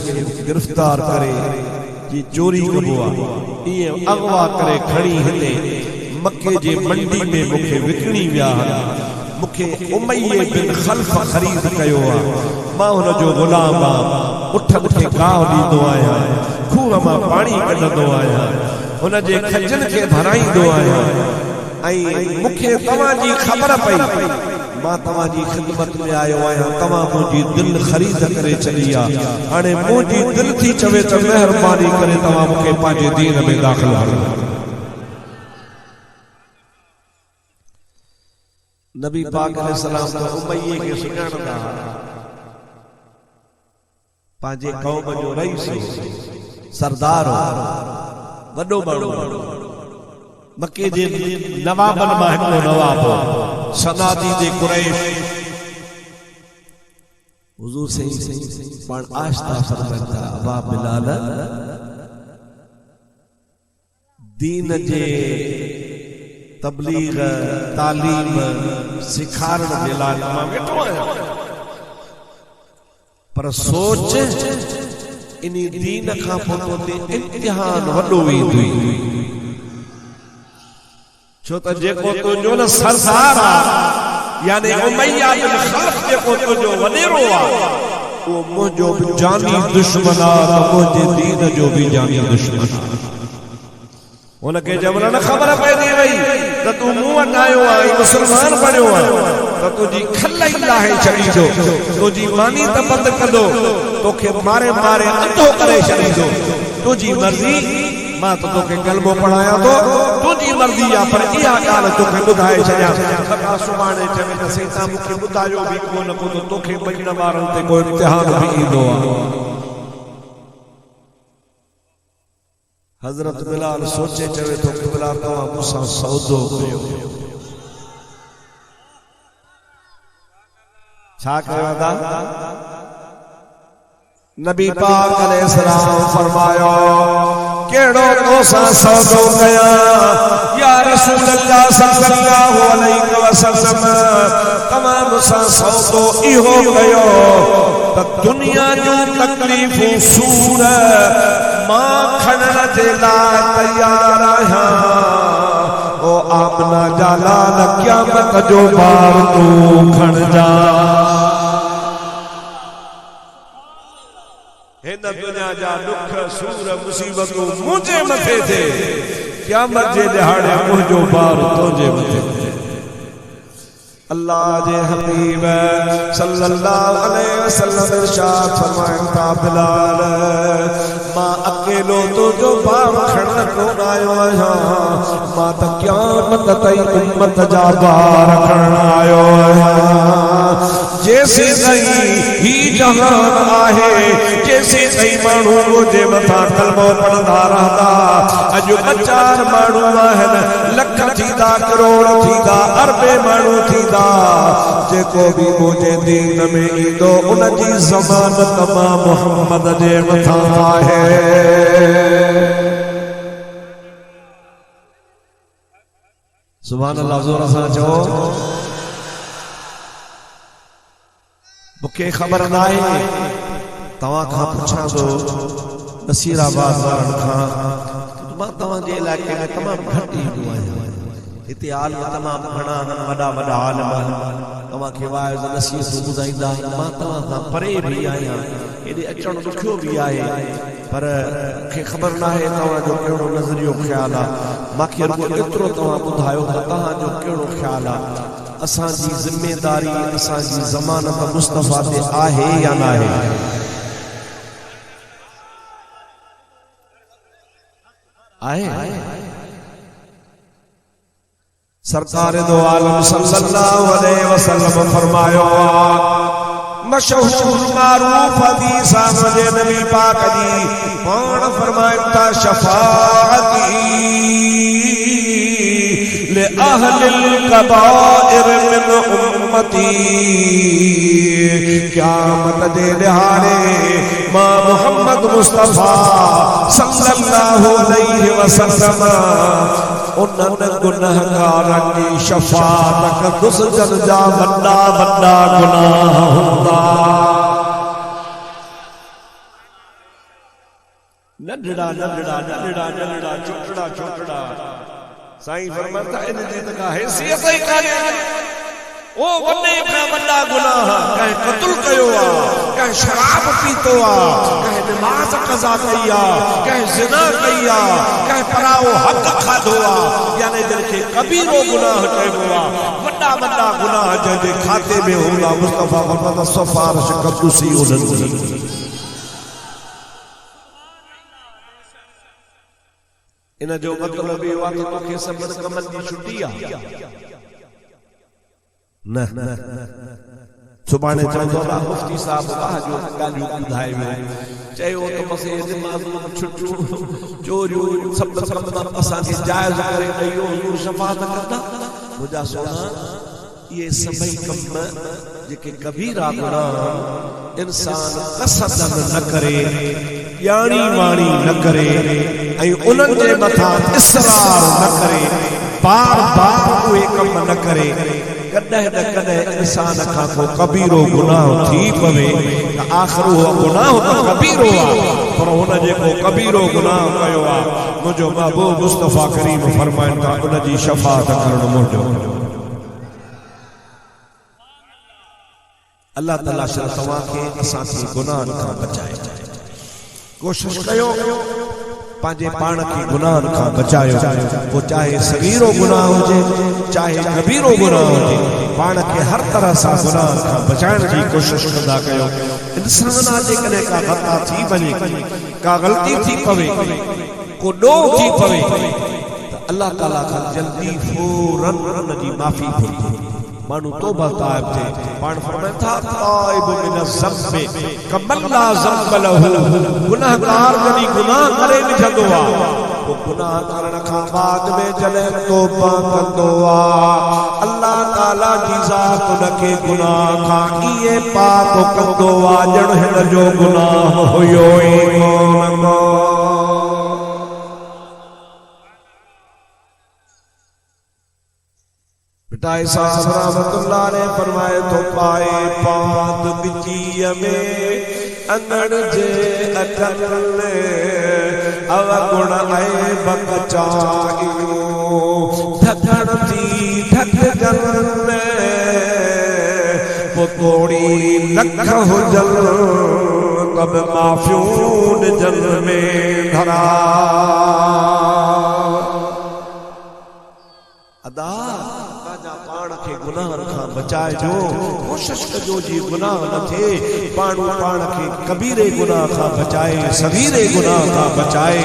गिरफ्तार करे जी चोरी कबो आहे, इहे अगवा करे खणी हिते मक्के जे मंडी में मूंखे विकिणी विया हुआ। मूंखे उमैया बिन खल्फ ख़रीद कयो आहे, मां हुन जो ग़ुलाम आहियां। उठनि खे गाहु ॾींदो आहियां, खूह मां पाणी कढंदो आहियां, हुन जे खजनि खे भराईंदो आहियां। ऐं मूंखे तव्हांजी ख़बर पई, मां तव्हांजी ख़िदमत में आयो आहियां, तव्हां मुंहिंजी दिलि ख़रीद करे चली आहे। हाणे मुंहिंजी दिलि थी चवे त महिरबानी करे तव्हां मूंखे पंहिंजे दीन में दाख़िल कयो। नबी पाक अलैहिस्सलाम तो उमैया के सुञाणंदा, पंहिंजे क़ौम जो रईस, सरदार, वॾो माण्हू, मक्के जे नवाबनि मां हिकिड़ो नवाब, सनादी जे कुरैश। हुज़ूर सही पाण आहिस्ता फरमाइनि था, अबा बिलाल दीन जे तबलीग तालीम सिखारण जे लाइ मां वेठो आहियां, पर सोच इन दीन खां पोइ ते इम्तिहान वॾो ईंदो, छो त जेको तुंहिंजो न सरदार आहे, यानी उमैया बिन खल्फ जेको तुंहिंजो वॾेरो आहे, उहो मुंहिंजो बि जानी दुश्मन आहे, त मुंहिंजे दीन जो बि जानी दुश्मन आहे। उनके जब न खबर पइजी वई त तूं मूं वटि आयो आहीं, मुस्लमान बणियो आहे, त तुंहिंजी खल ई लाहे छॾींदो, तुंहिंजी मानी त बंदि कंदो, तोखे मारे मारे अंधो करे छॾींदो। तुंहिंजी मर्ज़ी, मां त तोखे कलमो पढ़ायां थो, तुंहिंजी मर्ज़ी आहे, पर इहा ॻाल्हि तोखे ॿुधाए छॾियां। छा सुभाणे चवे त साईं तव्हां मूंखे ॿुधायो बि कोन को, त तोखे ॿई ॿारनि ते को इम्तिहान बि ईंदो आहे। हज़रत बिलाल सोचे चवे तो क़िबला तव्हां मूंसां सौदो कयो। छा कयो था? नबी पाक अलैहिस्सलाम फरमायो, केड़ो तोसां सौदो कया या रसूल अल्लाह सल्लल्लाहु अलैहि वसल्लम, तव्हां मूंसां सौदो इहो कयो त दुनिया जूं तकलीफ़ूं सूर मां खणण जे लाइ तैयार आहियां। ओ आमना जा लाल क़यामत जो बार तूं खणजा। हिन दुनिया जा दुख सूर मुसीबतूं मुंहिंजे मथे ते, क़यामत जे ॾिहाड़े मुंहिंजो बार तुंहिंजे मथे ते। अल्लाह जे हबीब सल्लल्लाहु अलैहि वसल्लम इरशाद फरमाइनि था, बिलाल मां अकेलो तुंहिंजो बार खणण कोन आयो आहियां, मां त क़यामत ताईं उम्मत जा बार खणण आयो आहियां। जैसे ताईं ही जहान आहे, जैसे ताईं माण्हू मुंहिंजे मथां कलमो पढ़ंदा रहंदा, अॼु 4 माण्हू आहिनि, लख थींदा, करोड़ थींदा, अरबे माण्हू थींदा, जेको भी मुझे दीन में ईंदो उन जी ज़मानत मां मोहम्मद जे मथां आहे। सुभान अल्लाह, ज़ोर सां चओ। मूंखे ख़बर न आहे, तव्हां खां पुछां थो नसीराबाद वारनि खां, मां तव्हांजे इलाइक़े में तमामु घटि ईंदो आहियां। हिते आलिम तमामु घणा वॾा वॾा आलिम तव्हांखे वाइज़ नसीहतूं ॿुधाईंदा, मां तव्हां खां परे बि आहियां, हेॾे अचणु ॾुखियो बि आहे, पर मूंखे ख़बर न आहे तव्हांजो कहिड़ो नज़रियो ख़्यालु आहे। मूंखे रुॻो एतिरो तव्हां ॿुधायो त तव्हांजो कहिड़ो ख़्यालु आहे, असांजी ज़िमेदारी, असांजी ज़मानत मुस्तफ़ा ते आहे या न आहे? सरकार दो आलम सल्लल्लाहु अलैहि वसल्लम फरमायो, मशहूर मारूफ हदीस मुझे नबी पाक जी पाण फरमाइता, शफाअती ले अहलिल कबाइर मिन उम्मती, क़यामत जे ॾिहाड़े मां मोहम्मद मुस्तफ़ा सल्लल्लाहु अलैहि वसल्लम उन्हनि गुनहगारनि जी शफाअत कंदुसि जन जा वॾा वॾा गुनाह हूंदा। नंढड़ा नंढड़ा नंढड़ा नंढड़ा छोटड़ा छोटड़ा साईं फरमाता इन जी त का हैसियत ई कान्हे। ओ वॾे खां वॾा गुनाह कंहिं क़त्ल कयो आहे, कंहिं शराब पीतो आहे, कंहिं नमाज़ क़ज़ा कई आहे, कंहिं ज़िना कई आहे, कंहिं पराओ हक़ खाधो आहे, यानी जंहिंखे कबीरो गुनाह चइबो आहे। वॾा वॾा गुनाह जंहिंजे खाते में हूंदा मुस्तफ़ा फरमाता सिफ़ारिश कंदुसि उन्हनि जी। इन जो मतलब इहो आहे त तोखे सभु कमनि जी छुटी आहे न। सुभाणे चवंदो आहे मुफ्ती साहब वाह जो ॻाल्हियूं ॿुधाए वियो, चयो त बसि माज़ूम छुटियूं चोरियूं सभु असांखे जाइज़ करे ॾेयो हज़ूर शफ़ाअत कंदा। मुंहिंजा सोना इहे सभई कम जेके कबीरा गुनाह इंसान कसदन न करे, ॼाणी वाणी न करे ऐं उन्हनि जे मथां इसरार न करे, बार बार उहे कम न करे, कॾहिं न कॾहिं इंसान खां को कबीरो गुनाह थी पवे त आख़िर उहो गुनाह त कबीरो आहे, पर हुन जेको कबीरो गुनाह कयो आहे मुंहिंजो महबूब मुस्तफ़ा करीम फरमाइनि था उन जी शफ़ाअत करणु मुंहिंजो। अल्लाह ताला तव्हांखे असांखे गुनाहनि खां बचाए। कोशिश कयो पंहिंजे पाण खे गुनाहनि खां बचायो, पोइ चाहे सगीरो गुनाह हुजे चाहे कबीरो गुनाह हुजे, पाण खे हर तरह सां गुनाहनि खां बचाइण जी कोशिश कंदा कयो। इंसान जेकॾहिं का ख़ता थी वञे, का ग़लती थी पवे, को ॾोह थी पवे त अल्लाह ताला खां जल्दी फौरन उन जी माफ़ी घुरिजे। माण्हू तौबा ताइब थे, पाण फरमाइनि था ताइब मिन ज़म्बि कमन ला ज़म्ब लहू। गुनाहगार जॾहिं गुनाह करे विझंदो आहे पोइ गुनाह करण खां बाद में जॾहिं तौबा कंदो आहे अल्लाह ताला जी ज़ात उनखे गुनाह खां इहे पाक कंदो आहे ॼण हिन जो गुनाह हुयो ई कोन। पिताई साहब रहमतुल्लाह ने फरमाए तो पाए पात बिचीअ में अंगण जे अटल अवगुण ऐं बचाइयो ढकण थी ढकजन पोतोड़ी लख हुजल तब माफ़ियूं जल में धरा। अदा पाण खे गुनाहनि खां बचाए जो, कोशिश कजो जी गुनाह न थे, पाणू पाण खे कबीरे गुनाह खां बचाए, सगीरे गुनाह खां बचाए,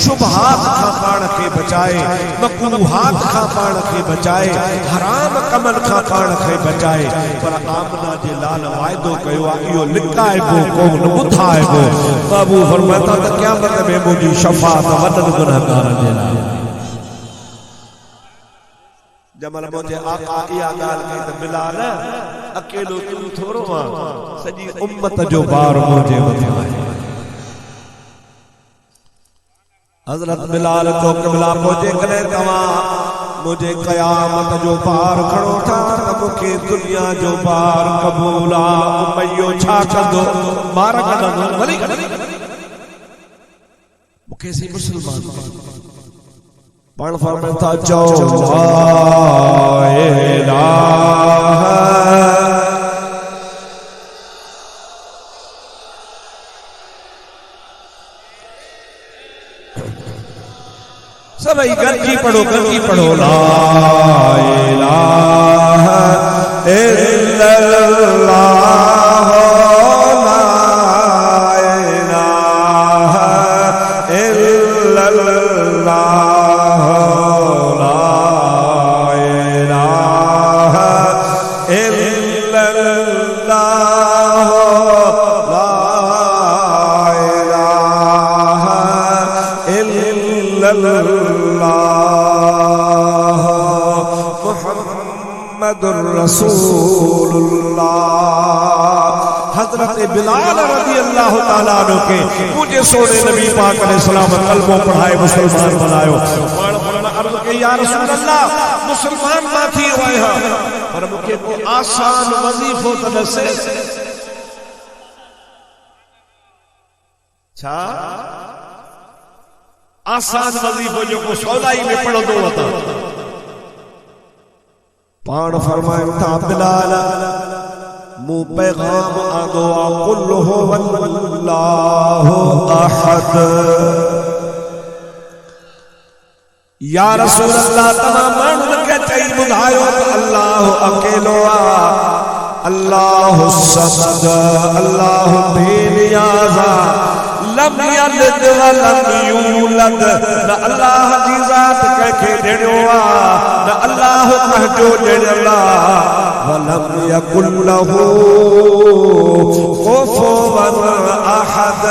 शुबहात खां पाण खे बचाए, मकरूहात खां पाण खे बचाए, हराम कमनि खां पाण खे बचाए। पर आमना जे लाल वाइदो कयो आहे इहो लिकाइबो कोन ॿुधाइबो। बाबू फरमाता त क़यामत में मुंहिंजी शफ़ाअत वॾनि गुनाहगारनि जे लाइ। जमल मुझे आका इहा ॻाल्हि कई त बिलाल अकेलो तूं थोरो आहे, सॼी उम्मत जो बार मुंहिंजे मथां आहे। हज़रत बिलाल तो क़िबला पहुचे कॾहिं तव्हां मुझे क़यामत जो बार खणो था त मूंखे दुनिया जो बार क़बूल आहे। उमैयो छा कंदो? बार कढंदो वरी मूंखे सी मुस्लमान पाण फरमाइनि था चओ ला इलाहा सभई गॾिजी पढ़ो ला इलाहा इल्लल्लाह ला इलाहा इल्लल्लाह रसूलुल्लाह। हजरत बिलाल रज़ी अल्लाह ताला अन्हु के मुझे सोने नबी पाक अलैहि सलाम कलमो पढ़ाए मुसलमान बनायो। अर्ज़ कई या रसूल अल्लाह मुसलमान मां थी आहियां पर मूंखे को आसान वज़ीफ़ो त दसे छा आसान वज़ीफ़ो जेको सवलाई में पढ़ंदो वता पाण फरमाइनि था बिलाल मूं पैगाम आंदो आहे कुल हुवल्लाहु अहद या रसूल अल्लाह तमाम माण्हुनि खे चई ॿुधायो त अल्लाह अकेलो आहे अल्लाह समद अल्लाह बेनियाज़ लम यलिद व लम यूलद न अल्लाह जी ज़ात कंहिंखे ॾिनो आहे न अल्लाह कंहिंजो ॾिनल आहे वलम यकुल लहू कुफुवन अहद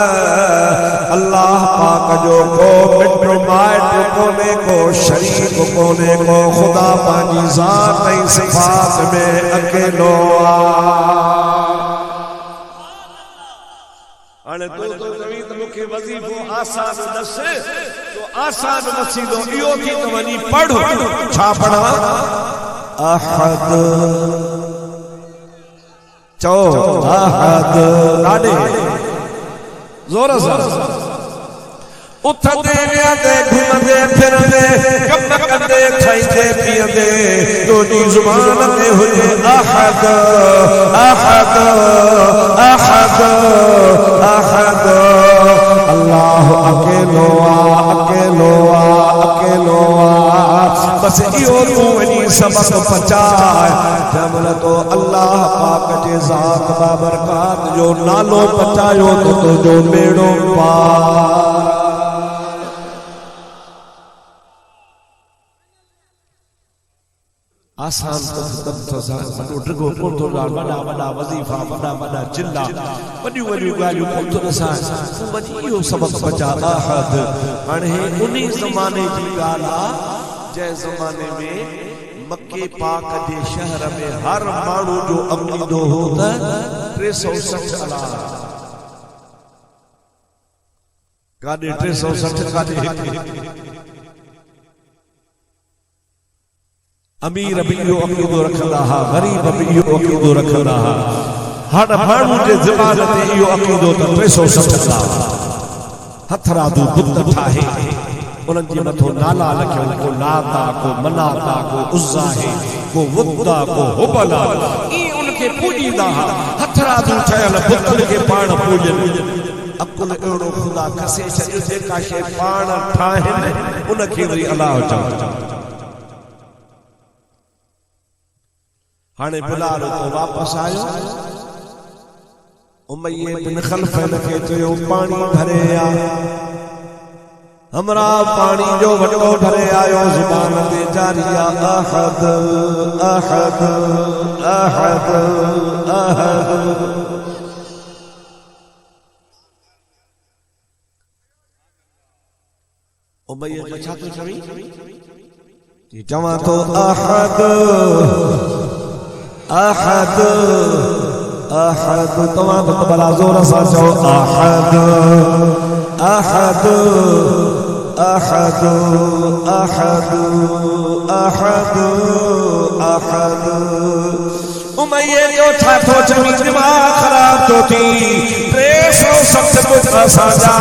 अल्लाह पाक जो को मिट माइट कोने को शरीक कोने को खुदा पंहिंजी ज़ात ऐं सिफ़ात में अकेलो हाणे तू तो चवी त मूंखे वज़ीफ़ो आसान दस तो आसान वसीलो इहो थी त वञी पढ़ छा पढ़ा अहद चओ अहद ॾाढे ज़ोर सां उथंदे वेहंदे घुमंदे फिरंदे कम कंदे खाईंदे पीअंदे तुंहिंजी ज़ुबान ते हुजे अहद अहद अहद अहद अल्लाह अकेलो आहे अकेलो आहे अकेलो आहे बस इहो तूं वञी सबक पचाए जंहिंमहिल तो अल्लाह पाक जे ज़ात बाबरकात जो नालो पचायो तो तुंहिंजो बेड़ो पार आसान तो ड्रिगो कोठो वॾा वॾा वज़ीफ़ा वॾा वॾा चिल्ला वॾियूं वॾियूं ॻाल्हियूं कोठो नसां तूं वञी इहो सबक पचा अहद हाणे उन ज़माने जी ॻाल्हि आहे जंहिं ज़माने में मके पाक जे शहर में हर माण्हू जो अक़ीदो हो त 360 अलाह काॾे 360 काॾे अमीर भी इहो अक़ीदो रखंदा हा गरीब भी इहो अक़ीदो रखंदा हा हर माण्हू जे ज़बान ते इहो अक़ीदो त 360 हथरादू बुत ठाहे उन्हनि जे मथो नाला लिखियल को लाता को मनाता को उज़्ज़ा है को वुद्दा को हुबला ई उनखे पूॼींदा हा हथरादू ठहियल बुतनि खे पाण पूॼनि अकुल अहिड़ो ख़ुदा कसे छॾियो जेका शइ पाण ठाहिनि उनखे वरी अलाह चवनि हाणे बिलाल तो वापस आयो उमय्या बिन खल्फ के चयो पानी भरे आ हमरा पानी जो वटो भरे आयो जुबान ते जारिया अहद अहद अहद अहद उमय्या के छा तो चवी कि जमा तो अहद अहद अहद तमाम बला जोर सा चो अहद अहद अहद अहद अहद अहद उमय्या जो छा तो चवी दिमाग खराब तो थी 360 साजा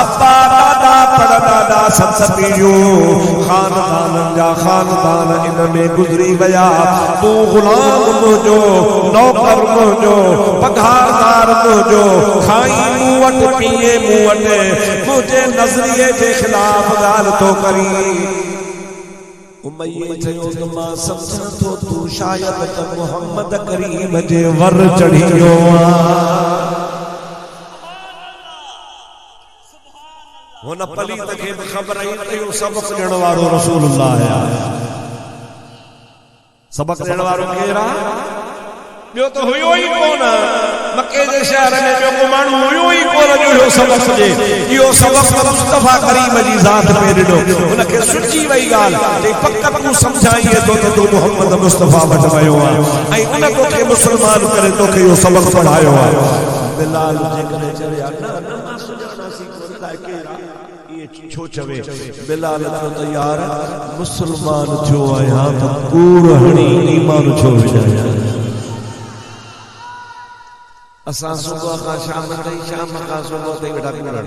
अब्बा दादा परदादा सत पीढ़ियों खानदान जा खानदान इन में गुजरी वया तू गुलाम मुझो नौकर मुझो पघारदार मुझो खाई मूं वट पिए मूं वट मुझे नजरिए के खिलाफ गाल तो करी उमय्या चयो त मां समझां थो तू शायद त मोहम्मद करीम जे वर चढ़ियो हुन पलीत खे ख़बर आई त इहो सबक ॾियण वारो रसूलुल्लाह आहे सबक ॾियण वारो केरु आहे ॿियो त हुयो ई कोन मके जे शहर में ॿियो को माण्हू हुयो ई कोन जो इहो सबक ॾे इहो सबक मुस्तफा करीम जी ज़ात में ॾिनो हुनखे सुठी वई ॻाल्हि पक तूं सम्झाईअ थो त तूं मोहम्मद मुस्तफा वटि वियो आहे ऐं उन तोखे मुस्लमान करे तोखे इहो सबक पढ़ायो आहे बिलाल जेकॾहिं चवे न न मां सुञाणासीं कोन था केरु ये छो चवे बिलाल चयो त यार मुसलमान थियो आहियां त कूड़ हणी ईमान छो विझायां असां सुबुह खां शाम ताईं शाम खां सुबुह ताईं वेठा कूड़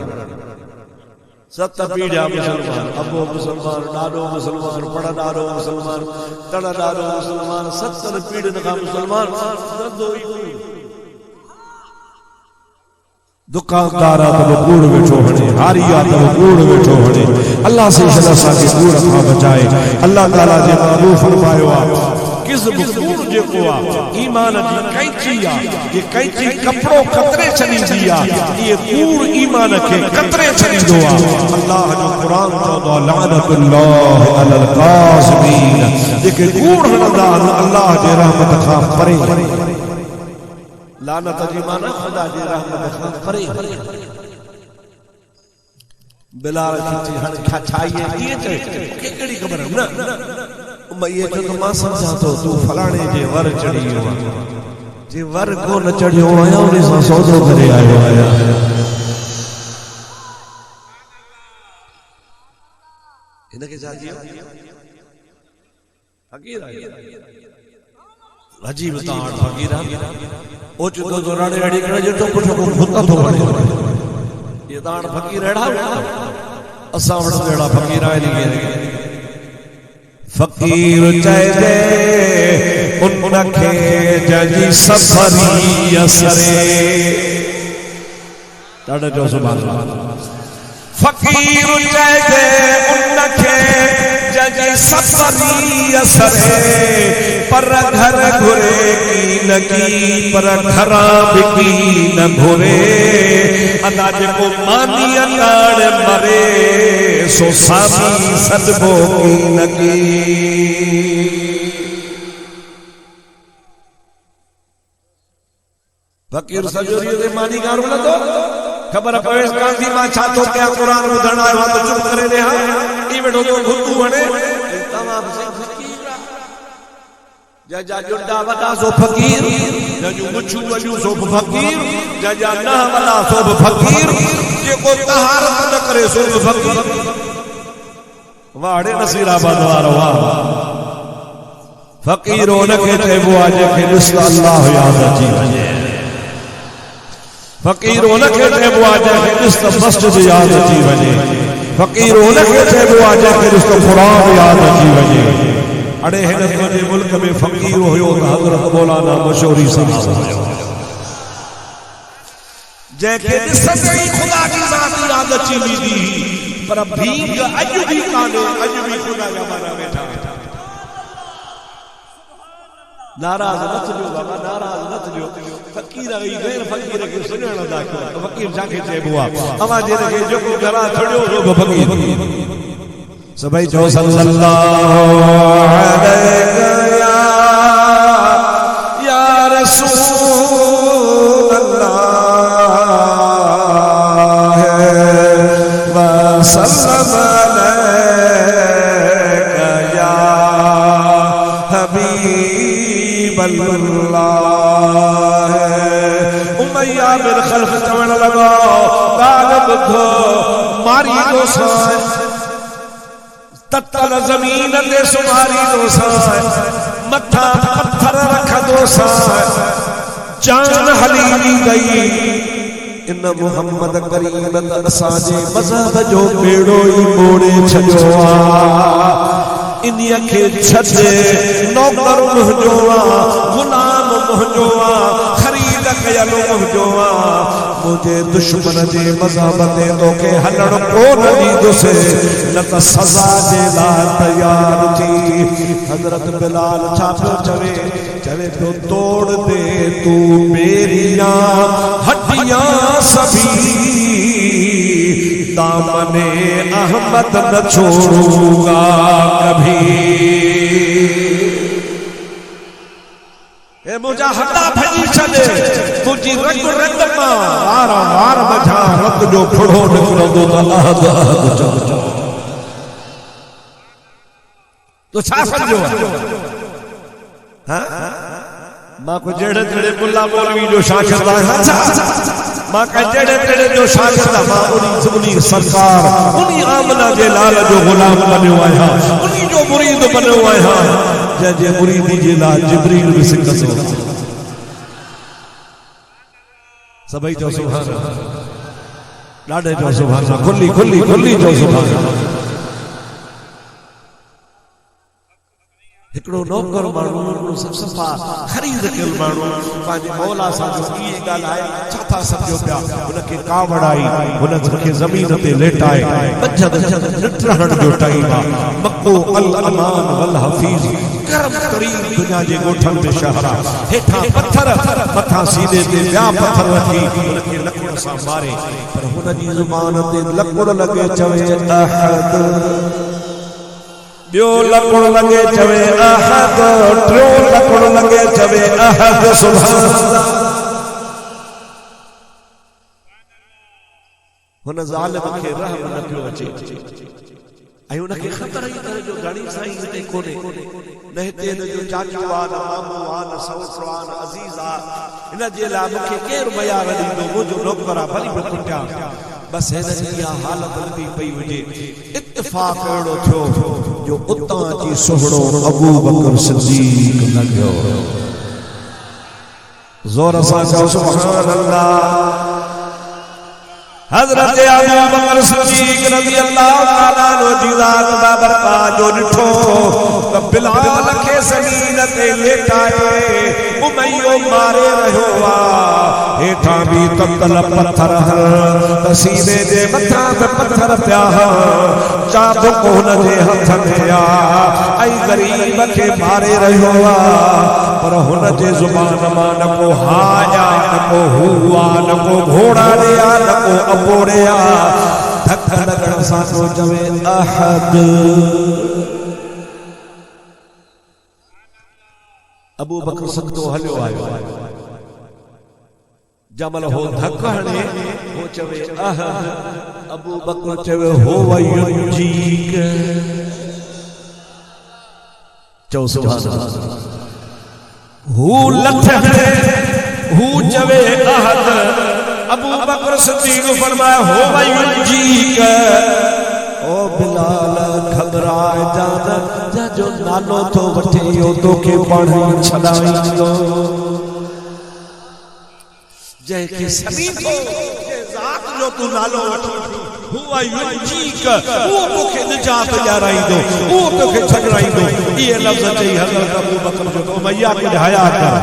सत पीढ़िया मुसलमान अबो मुसलमान ॾाढो मुसलमान पढ़ ॾाढो मुसलमान तड़ ॾाढो मुसलमान 70 पीढ़ियुनि खां मुसलमान दुकानदार तो कूड़ वेठो हणे हारिया तो कूड़ वेठो हणे अल्लाह से असां खे कूड़ खां बचाए अल्लाह ताला जे महबूब फरमायो आहे किज़ब कूड़ जेको आहे ईमान जी कैंची आहे ये कैंची कपड़ो कतरे छॾींदी आहे ये कूड़ ईमान खे कतरे छॾींदो आहे अल्लाह जो क़ुरान चवंदो आहे लानतुल्लाह अलल काज़िमीन जेके कूड़ हणंदा आहिनि अल्लाह जे रहमत खां परे लानत जी माना खुदा जी रहमत खां परे बिलाल खे हण छाइए कीअं चए केकड़ी ख़बर न ये तो मां समझा तो तू फलाणे जे वर चढ़ी वियो जे वर को न चढ़ियो आया उन सां सौदो करे आयो आया इनके जातियो फकीर अजीब ताण फकीर ओ चुतो तो राणे रेडी करे जो तो कुछ को भूता तो बने ये ताण फकीर एड़ा असा वड़ एड़ा फकीर आए नहीं फकीर चए दे उनखे जजी सफरी असरे ॾाढो जो सुभान अल्लाह फकीर चए दे उनखे जजी सफरी असरे पर घर घुरे की लगी पर घरा बिकी न घुरे अदा जेको मानी अनाड़ मरे सो सामी सदबो की लगी फकीर सजोरी दे मानी गारो न तो खबर पवे कांदी मां छा तो क्या कुरान ॿुधण आयो तो चुप करे दे हा ई वेठो तो घुटू वणे तमाम से फकीर जा जुड़ा वडा सो फकीर जजू मुछू वजू सो फकीर जा ना वडा सो फकीर जेको तहारत न करे सो फकीर वाड़े नसीराबाद वारो वाह फकीर उनखे चइबो आहे जेके ॾिस अल्लाह याद अची वञे फकीर उनखे चइबो आहे जेके ॾिस मस्जिद याद अची वञे फकीर उनखे चइबो आहे जेके ॾिस क़ुरान याद अची वञे अड़े हिन तुंहिंजे मुल्क में फकीर हुयो त हज़रत मौलाना मशहूरी साहब हुयो जंहिंखे ॾिसंदे ई ख़ुदा जी ज़ात याद अची वेंदी पर भींग अॼु बि कान्हे अॼु बि ख़ुदा जा माना वेठा नाराज़ न थियो बाबा नाराज़ न थियो फकीर ई गैर फकीर खे सुञाणंदा कयो फकीर छाखे चइबो आहे अवां जंहिंखे जेको घरां छॾियो सो फकीर सभई चओ सल्लल्लाहु अलैहि या रसूल अल्लाह व सल्लम अलैका या हबीब अल्लाह उमैया बिन खल्फ चवण लॻो ॻाल्हि ॿुधो मारी दोसां तत्तर ज़मीन ते सुमारी दोसां मथा पत्थर रख दोसां जान हली गई इन मोहम्मद करीम त असांजे मज़हब जो बेड़ो ई मोड़े छॾियो आहे इन्हीअ खे छॾे नौकर मुंहिंजो आहे गुलाम मुंहिंजो आहे ख़रीद कयल मुंहिंजो आहे मुझे दुश्मन जे मज़हब ते तोखे हलण कोन ॾींदुसि न त सज़ा जे लाइ तयार थी हज़रत बिलाल छा पियो चवे चवे पियो तोड़ दे तू मेरियां हड्डियां सभी दामने अहमद न छोड़ूंगा कभी ए मुझा हड्डा भजी छॾे मुझी रग रग मां वार वार मझा रग जो फुड़ो निकिरंदो त अहद अहद चओ तो छा सम्झो हां मां को जहिड़े जहिड़े मुल्ला मौलवी जो शागिर्द आहियां मां का जेड़े तेड़े जो शागिर्द मां उनी सरकार उनी आमना जे लाल जो गुलाम बनो आया उनी जो मुरीद बनो आया जे मुरीदी जे ला जिब्रील भी सिकसो सभई जो सुभान अल्लाह लाडे जो सुभान अल्लाह खुली खुली खुली जो सुभान अल्लाह हिकड़ो नौकर माण्हू सफ़ा ख़रीद कयल माण्हू पंहिंजे मौला सां इहे ॻाल्हाए छा था सम्झो पिया हुनखे कावड़ आई हुनखे ज़मीन ते लेटाए पंज निट रहण जो टाइम आहे मक्को अल अमान वल हफीज़ करम करीम दुनिया जे ॻोठनि में शहर आहे हेठां पत्थर मथां सीधे ते ॿिया पत्थर रखी हुनखे लकुड़ सां मारे पर हुनजी ज़ुबान ते लकुड़ लॻे चवे अहद बियो लकुड़ लगे चवे अहद टियों लकुड़ लगे चवे अहद सुभान अल्लाह हुन ज़ालिम खे रहम न पियो अचे ऐं हुनखे ख़बर ई तरह जो घणी साईं हिते कोन्हे न हिते हिन जो चाचू आहे न मामू आहे न सौटु आहे न अज़ीज़ आहे हिन जे लाइ मूंखे केरु मयार ॾींदो मुंहिंजो नौकर आहे भली बि कुटियां बस हिन जी इहा हालत हलंदी पई हुजे इत्तिफ़ाक़ अहिड़ो थियो जो उतां अची सुहिणो अबू बकर सिद्दीक़ लॻियो ज़ोर सां चओ सुभान अल्लाह हज़रत अबू बकर सिद्दीक़ रज़ी अल्लाह ताला अन्हु जी ज़ात बाबरकात जो ॾिठो त बिलाल खे ज़मीन ते लेटाए उमैयो मारे रहियो आहे हेठां बि ततल पत्थर त सीने जे मथां बि पत्थर पिया चाबुक हुनजे हथ में आहे ऐं ग़रीब खे मारे रहियो आहे पर हुनजे ज़ुबान मां न को हाया न को हुआ न को घोड़ा ॾिया न को अपोड़िया धक लॻण सां को चवे अहद अबू बकर सदको हलियो आयो जमल हो धक हणे हो चवे अहद अबू बकर चवे हो वयुजीक चओ सुभान अल्लाह हू लठ हणे हू चवे अहद अबू बकर सिद्दीक़ फरमाया हो वयुजीक ओ बिलाल घबराए जान जा जो नालो तो वठे यो तोखे पाणी छॾाईंदो जंहिंखे सभी को ज़ात जो तू नालो वठी हुआ युजीक वो तोखे निजात ॾियाराईंदो वो तोखे छॾाईंदो इहे लफ़्ज़ चई हज़रत अबू बकर जो उमैया खे हया कर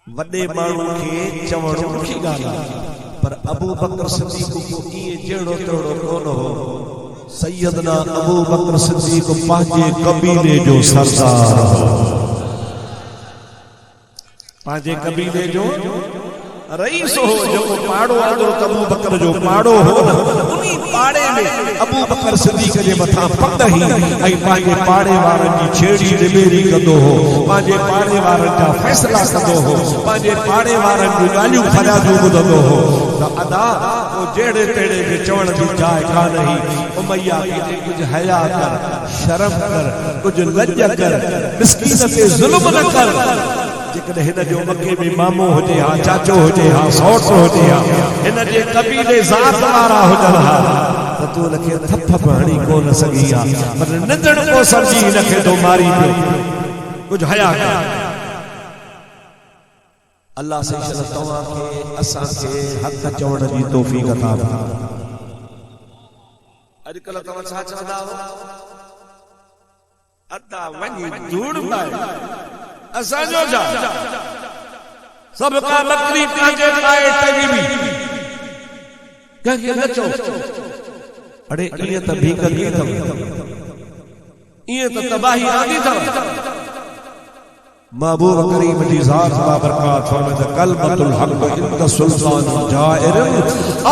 वॾे माण्हू खे चवण ॾुखी ॻाल्हि आहे पर अबू बकर सिद्दीक़ को इहे जहिड़ो तहिड़ो कोन हो सैयदना अबू बकर सिद्दीक़ पंहिंजे कबीले जो सरदार हो पंहिंजे कबीले जो रईस हो जेको पाड़ो हज़रत अबू बकर जो पाड़ो हो न उन्ही पाड़े में अबू बकर सिद्दीक़ जे मथां पद ही ऐं पंहिंजे पाड़े वारनि जी छेड़ी निबेरी कंदो हो पंहिंजे पाड़े वारनि जा फ़ैसिला कंदो हो पंहिंजे पाड़े वारनि जूं ॻाल्हियूं फरियादूं ॿुधंदो हो त अदा को जहिड़े तेड़े जे चवण जी जाइ कान हुई उमैया खे कुझु हया कर शर्म कर कुझु लज कर मिस्कीन ते ज़ुल्म न कर जेकॾहिं हिन जो मके में मामो हुजे हा चाचो हुजे हा सौटु हुजे हा हिन जे कबीले ज़ात वारा हुजनि हा त तूं हुनखे थप बि हणी कोन सघी आहे पर निंदण को सम्झी हिनखे तो मारी पियो कुझु हया कर अल्लाह सही तव्हांखे असांखे हक़ चवण जी तौफ़ीक़ अता फरमाए अॼुकल्ह तव्हां छा चवंदा हो अदा वञी धूड़ पाए असांजो छा सब का बकरी पंहिंजे पाए टंगी बि कंहिंखे न चओ अड़े ईअं त भीख कीअं अथव ईअं त तबाही आंदी अथव महबूब करीम जी ज़ात बाबरकात फरमाए कलमतुल हक़ इंद सुल्तान जाइर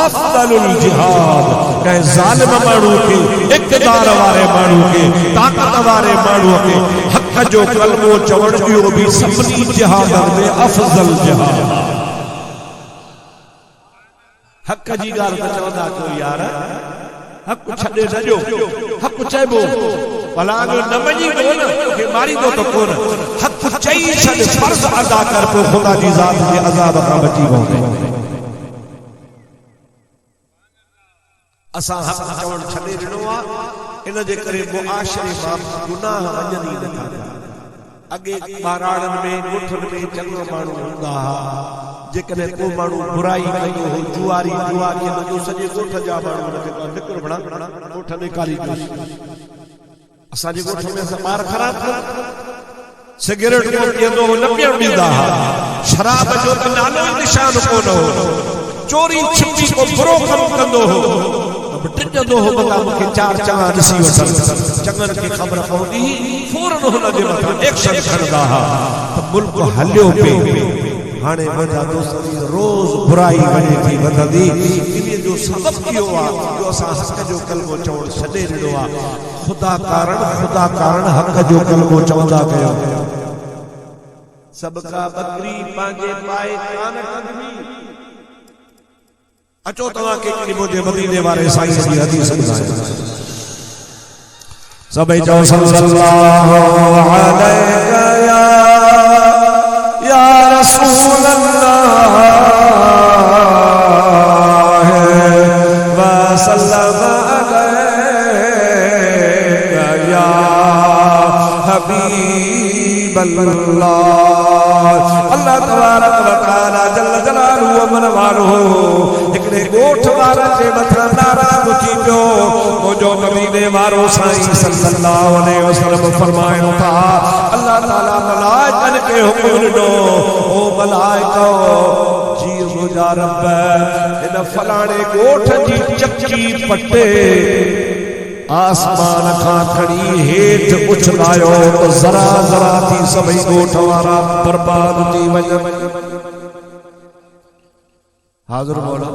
अफदलुल जिहाद कहे ज़ालिम माण्हू के इक़्तिदार वारे माण्हू के ताकत वारे माण्हू के हक़ जो कलमो चवण जो भी सभिनी जिहादनि में अफज़ल जिहाद हक़ जी ॻाल्हि त चवंदा को यार हक़ छॾे न ॾियो हक़ चइबो भला जो न मञी को न तोखे मारींदो त कोन हक़ हक़ चई छॾ फर्ज़ अदा कर पोइ ख़ुदा जी ज़ात जे अज़ाब खां बची वञे असां हक़ चवण छॾे ॾिनो आहे इन जे करे मुआशरे मां गुनाह वञनि ई नथा अॻे ॿाराड़नि में ॻोठनि में चङो माण्हू हूंदा हुआ जेकॾहिं को माण्हू बुराई कंदो हो जुआरी जुआ खेॾंदो सॼे ॻोठ जा माण्हू निकिर बणा ॻोठ निकारी असांजे ॻोठ में असां ॿार ख़राब सिगरेट पीअंदो हो न पीअण ॾींदा हुआ शराब जो त नालो ई निशान कोन हो चोरी छिपी को बुरो कमु कंदो हो टिकंदो हो बता मूंखे चार चङा ॾिसी वठनि चङनि खे ख़बर पवंदी फौरन हुनजे मथां एक्शन खणंदा हुआ त मुल्क हलियो पियो हाणे मुंहिंजा दोस्त रोज़ बुराई वञे थी वधंदी इन जो सबबु इहो आहे जो असां हक़ जो कलमो चवणु छॾे ॾिनो आहे ख़ुदा कारण हक़ जो कलमो चवंदा कयो सभ का बकरी पंहिंजे पाए कान कंदी अचो तव्हांखे मुंहिंजे मदीने वारे साईं जी हदीस ॿुधायां सभई चओ सल्लल्लाहु अलैहि या रसूल अल्लाह व सल्लम अलैका या हबीब अल्लाह अल्लाह तबारक व तआला जल जलालहु मन वालो हिकड़े ॻोठ वारे जे मथां नाराज़ थी पियो मुंहिंजो मदीने वारो साईं सल्लल्लाहु अलैहि वसल्लम फरमाइनि था अल्लाह ताला मलाइकनि खे हुक्म ॾिनो ओ मलाइको जी मुंहिंजा रब हिन फलाणे ॻोठ जी चकी पटे आसमान खां खणी हेठ उछलायो त ज़रा ज़रा थी सभई ॻोठ वारा बर्बाद थी वञनि हाज़िर मौला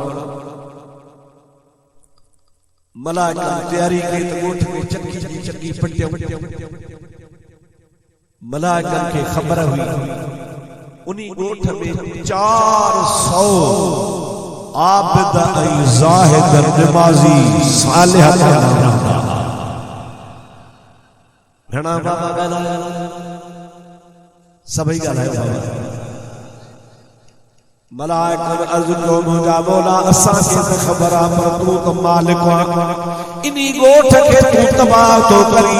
मलाइका तैयारी कई त ॻोठ में चकी जी चकी पटियो मलाइकनि खे ख़बर हुई उन्ही ॻोठ में 400 आबिद ऐं ज़ाहिद निमाज़ी सालिह रहंदा घणा बाबा ॻाल्हाया सभई ॻाल्हायो मलाइकनि अर्ज़ कयो मुंहिंजा मौला असांखे त ख़बर आहे पर तूं त मालिक आहीं इन्ही ॻोठ खे तूं तबाह थो करी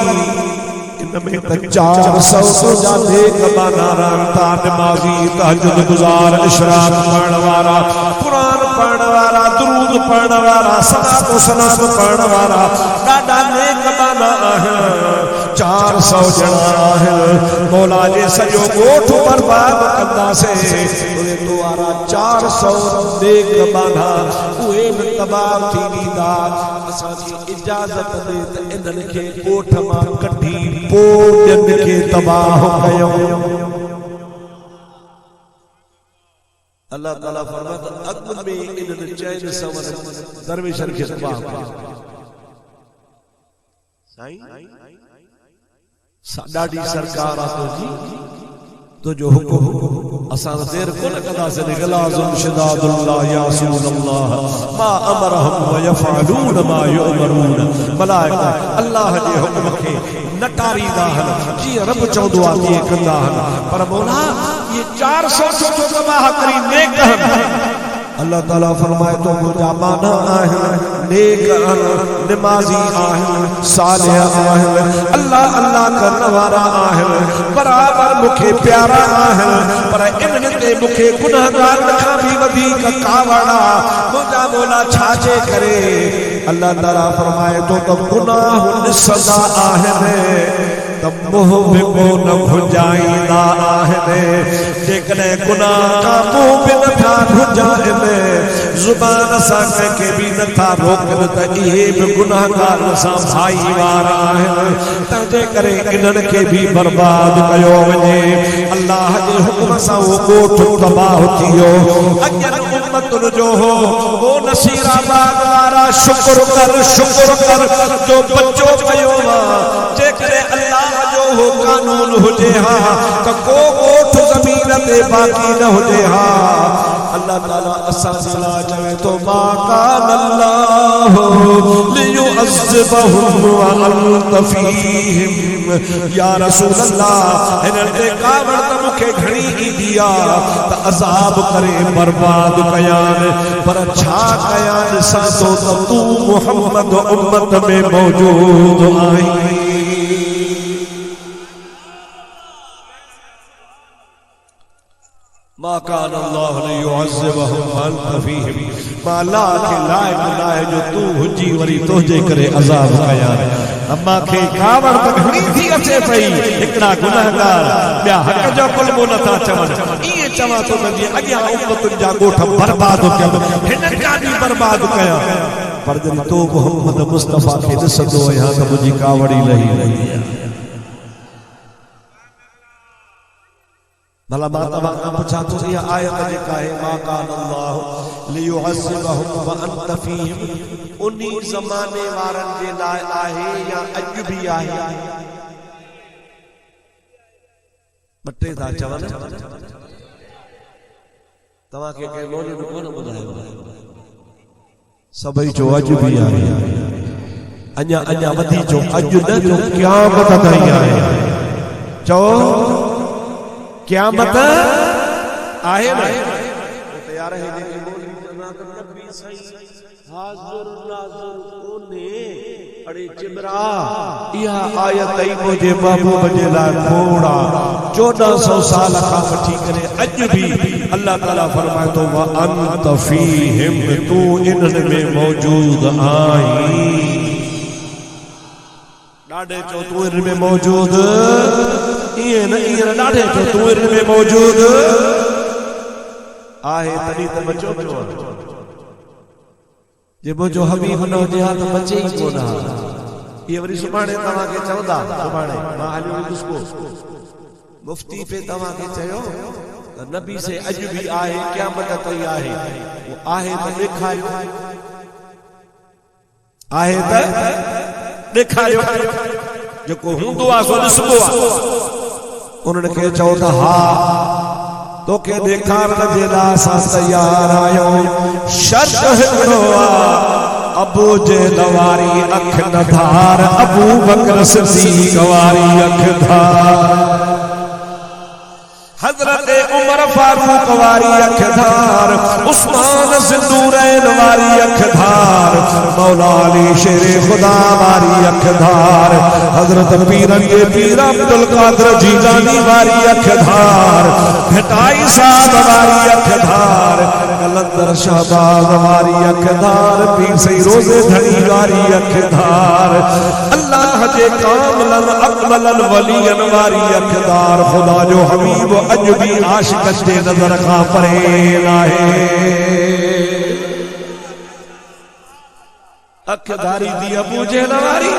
इनमें त 400 जा नेक बाना रहंदा निमाज़ी तहज्जुद गुज़ार इशराक पढ़ण वारा कुरान पढ़ण वारा दुरूद पढ़ण वारा सलातो सलाम पढ़ण वारा ॾाढा नेक बाना आहिनि 400 ॼणा आहिनि मौला जे सॼो ॻोठ बर्बाद कंदासीं उहे तो वारा 400 नेक बाना उहे बि तबाह थी वेंदा असांखे इजाज़त ॾे त इन्हनि खे ॻोठ मां कढी पोइ खे तबाह कयो अल्लाह ताला फरमाता अॻु में इन्हनि चइनि सवन दरवेशनि खे तबाह कयो साईं ॾाढी सरकार आहे तुंहिंजी तुंहिंजो हुकुम असां देर कोन कंदासीं गलाज़ुम शिदादुल्लाह या रसूलल्लाह मा अमरहुम व यफअलून मा युअमरून मलाइका अल्लाह जे हुकुम खे न टारींदा आहिनि जीअं रब चवंदो आहे तीअं कंदा आहिनि पर मौला ये 400 जो तबाह करी नेक अल्लाह ताला फरमाए तो मुंहिंजा माना आहिनि नेक आहिनि निमाज़ी आहिनि सालिह आहिनि अल्लाह अल्लाह करण वारा आहिनि बराबर मूंखे प्यारा आहिनि पर इन्हनि ते मूंखे गुनाहगार खां बि वधीक कावड़ा मुंहिंजा मौला छाजे करे अल्लाह ताला फरमाए तो त गुनाह ॾिसंदा आहिनि त मुंहुं बि न भुंजाईंदा आहिनि जेकॾहिं गुनाह खां मुंहुं बि नथा भुंजाइनि ज़ुबान सां कंहिंखे बि नथा रोकनि त इहे बि गुनाहगार सां भाई वारा आहिनि तंहिंजे करे इन्हनि खे बि बर्बाद कयो वञे अल्लाह जे हुकुम सां उहो ॻोठ तबाह थी वियो अॻियनि उम्मतुनि जो हो वो नसीराबाद वारा शुक्र कर जो बचो कयो जेकॾहिं अल्लाह जो हो कानून हुजे हा त को ॻोठ ज़मीन ते बाकी न हुजे। हा अल्लाह ताला असां सलाह चवे तो मा कान अल्लाह लियुअज़्ज़िबहुम व अंत फीहिम। या रसूल अल्लाह हिननि ते कावड़ त मूंखे घणी ईंदी आहे त अज़ाब करे बर्बाद कयान, पर छा कयां ॾिसां थो त तूं मुहम्मद उम्मत में मौजूद आहीं। मा कान अल्लाह लियुअज़्ज़िबहुम व अंत फीहिम। माला के लायक नाहे जो तू हुजी वरी तोजे करे अज़ाब कयां। अम्मा के कावड़ त घणी थी अचे पई, हिकड़ा गुनाहगार ॿिया हक़ जो कुलमो नथा चवनि। इएं चवां थो त जीअं अॻियां उम्मतुनि जा ॻोठ बर्बाद कया हिननि जा बि बर्बाद कया, पर जॾहिं तो मोहम्मद मुस्तफ़ा खे ॾिसंदो आहियां त मुंहिंजी कावड़ी लही रही आहे। भला मां तव्हां खां पुछां थो इहा आयत जेका आहे मा कान अल्लाह लियुअज़्ज़िबहुम व अंत फीहिम, उन्ही ज़माने वारनि जे लाइ आहे या अॼु बि आहे? ॿटे था चवनि, तव्हांखे कंहिं मौलवी कोन ॿुधायो। सभई चो अॼु बि आहे। अञा अञा वधी चो अॼु न चो क़यामत ताईं आहे। चओ क़यामत आहे न। तैयार है जेके मौलवी जनाब नबी सही हाज़िर नाज़िर कोने अड़े चिमरा। इहा आयत ई मुझे महबूब जे लाइ थोड़ा 1400 साल खां वठी करे अॼु बि अल्लाह ताला फरमाए थो व अंत फीहिम, तू इन्हनि में मौजूद आहीं। ॾाढे चो तू इन्हनि में मौजूद, इएं न ॾाढे चो तू इन्हनि में मौजूद आहे। तॾहिं त बचो पियो जे मुंहिंजो हबीब न हुजे हा त बचे ई कोन हा। इहे वरी सुभाणे तव्हांखे चवंदा, सुभाणे मां हलियो वेंदुसि को मुफ्ती पे तव्हांखे चयो त नबी से अॼु बि आहे क़यामत ताईं आहे। उहो आहे त ॾेखारियो, आहे त ॾेखारियो, जेको हूंदो आहे सो ॾिसबो आहे। उन्हनि खे चओ त हा तोखे ॾेखारण जे लाइ असां तयार आहियूं। शर्त हिकिड़ो आहे अबू जेल वारी अख न धार, अबू बकर सिद्दीक़ वारी अख धार, हज़रत उमर फारूक वारी अख धार, उस्मान ज़िन्नूरैन वारी अख धार, मौला अली शेरे खुदा वारी अख धार, हज़रत पीरन जे पीर अब्दुल कादिर जीलानी वारी अख धार, घटाई साहब वारी अख धार, कलंदर शहबाज वारी अख धार, पीर सई रोज़े धनी वारी अख धार, अल्लाह जे कामलन अकमलन वलियन वारी अख धार। खुदा जो हबीब अॼु बि आशिक़ जे नज़र खां परे आहे। अखधारी थी अबू जेल वारी,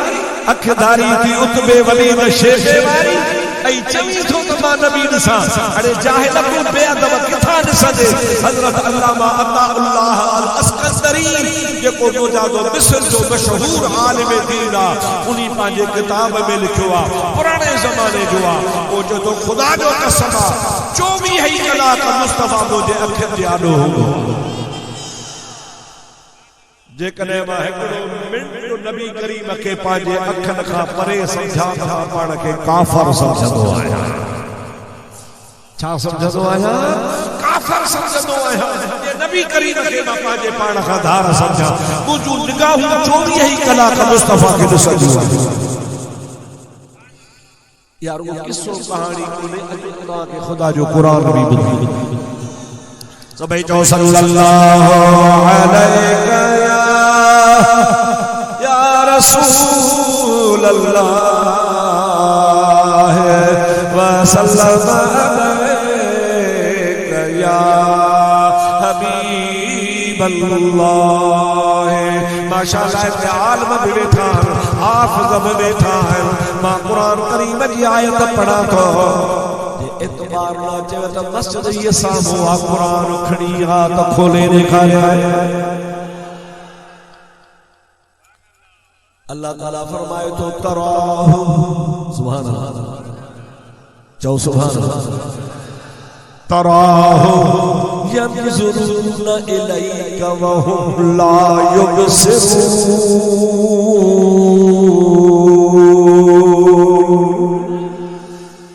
अखधारी थी उतबे वलीद शेबे वारी। ऐं चवी थो त मां नबी ॾिसां, अड़े जाहिल तूं बेअदब किथां ॾिसंदे। हज़रत अल्लामा अताउल्लाह अल अस्कंदरी जेको मोजादो मिस्र जो मशहूर आलिम दीन आहे, उन्हीं पंहिंजे किताब में लिखियो आहे, पुराणे ज़माने जो आहे। वो जो तो खुदा जो कसम आहे 24 कलाक मुस्तफ़ा जे अखियुनि जे आॾो हूंदो। जेकॾहिं मां हिकिड़ो मिंट नबी करीम खे पंहिंजे अखियुनि खां परे सम्झां त मां पाण खे काफ़िर सम्झंदो आहियां। छा सम्झंदो आहियां? काफ़िर सम्झंदो आहियां। जे नबी करीम खे मां पंहिंजे पाण खां धार सम्झां, मुंहिंजूं निगाहूं 24 कलाक मुस्तफ़ा खे ॾिसंदियूं आहिनि। यार वो किस्सो कहानी कोन्हे, अॼु तव्हांखे ख़ुदा जो क़ुरान बि ॿुधाईंदो। सभई चओ सल्लल्लाहु अलैहि या रसूल अल्लाह व सल्लल्लाहु अलैहि या हबीब अल्लाह। माशाअल्लाह के आलम भी बैठा, हाफिज़ भी बैठा है। मां कुरान करीम जी आयत पढ़ा तो एतबार ना चवे तो मस्जिद ये सामो आ कुरान खड़ी आ तो खोले दिखाया। अल्लाह ताला फरमाए तो तराहु, सुभान अल्लाह, चौ सुभान अल्लाह। तराहुम यंजुरूना इलैका वहुम ला युबसिरून।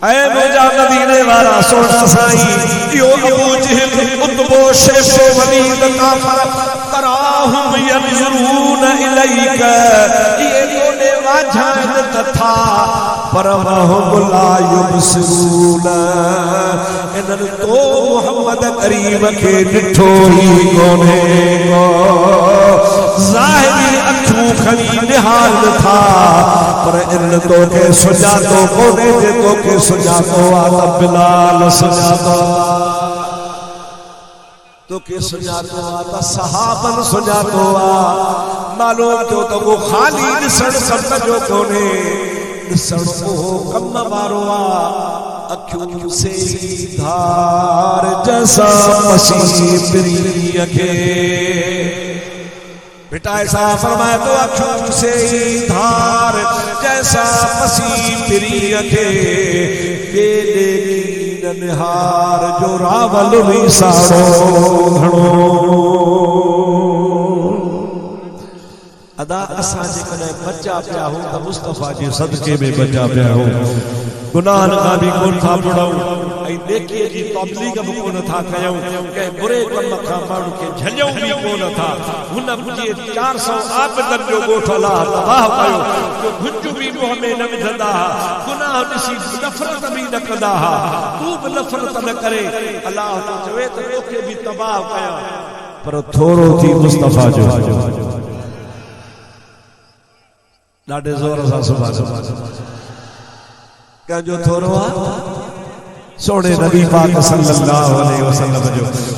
ऐ मुझा मदीने वाला सोना साईं, यो अबू जहल उतबो शेबो वलीद काफर तराहुम यंजुरूना इलैका, ये तोने वाझान तथा पर वहुम ला युबसिरून। इन्हनि तो मोहम्मद करीम के ॾिठो ही कोन्हे को, ज़ाहिरी अखियूं खणी निहाल था, पर इन तो के सुञातो कोन्हे जेको के सुञातो आहे त बिलाल सुञातो, तो के सुञातो आहे त सहाबन सुञातो आहे। मालूम थियो त वो ख़ाली ॾिसण कम जो कोन्हे, ॾिसण उहो कम वारो आहे। अखियूं से धार जैसा मसीह प्रिय के, बेटा ऐसा फरमाए तो अखियों से धार जैसा मसीह प्रिय के, बेले की निहार जो रावल भी साड़ो घणो। अदा असां जेकॾहिं बचा पिया हूं त मुस्तफ़ा जे सदके में बचा पिया हूं, गुनाहन खां भी कोन था बुड़ऊं, ऐं नेकीअ जी तबलीग बि कोन था कयूं, कंहिं बुरे कम खां माण्हू खे झलियूं बि कोन था। हुन मुंहिंजे 400 आबदनि जो ॻोठ अलाह तबाह कयो, जो भुज बि मुंहं में न विझंदा हुआ, गुनाह ॾिसी नफ़रत बि न कंदा हुआ। तूं बि नफ़रत न करे, अलाह तो चवे त तोखे बि तबाह कयां, पर थोरो थी मुस्तफ़ा जो ॾाढे ज़ोर सां सुभाणे कंहिंजो थोरो आहे सोने नबी पाक सल्लल्लाहु अलैहि वसल्लम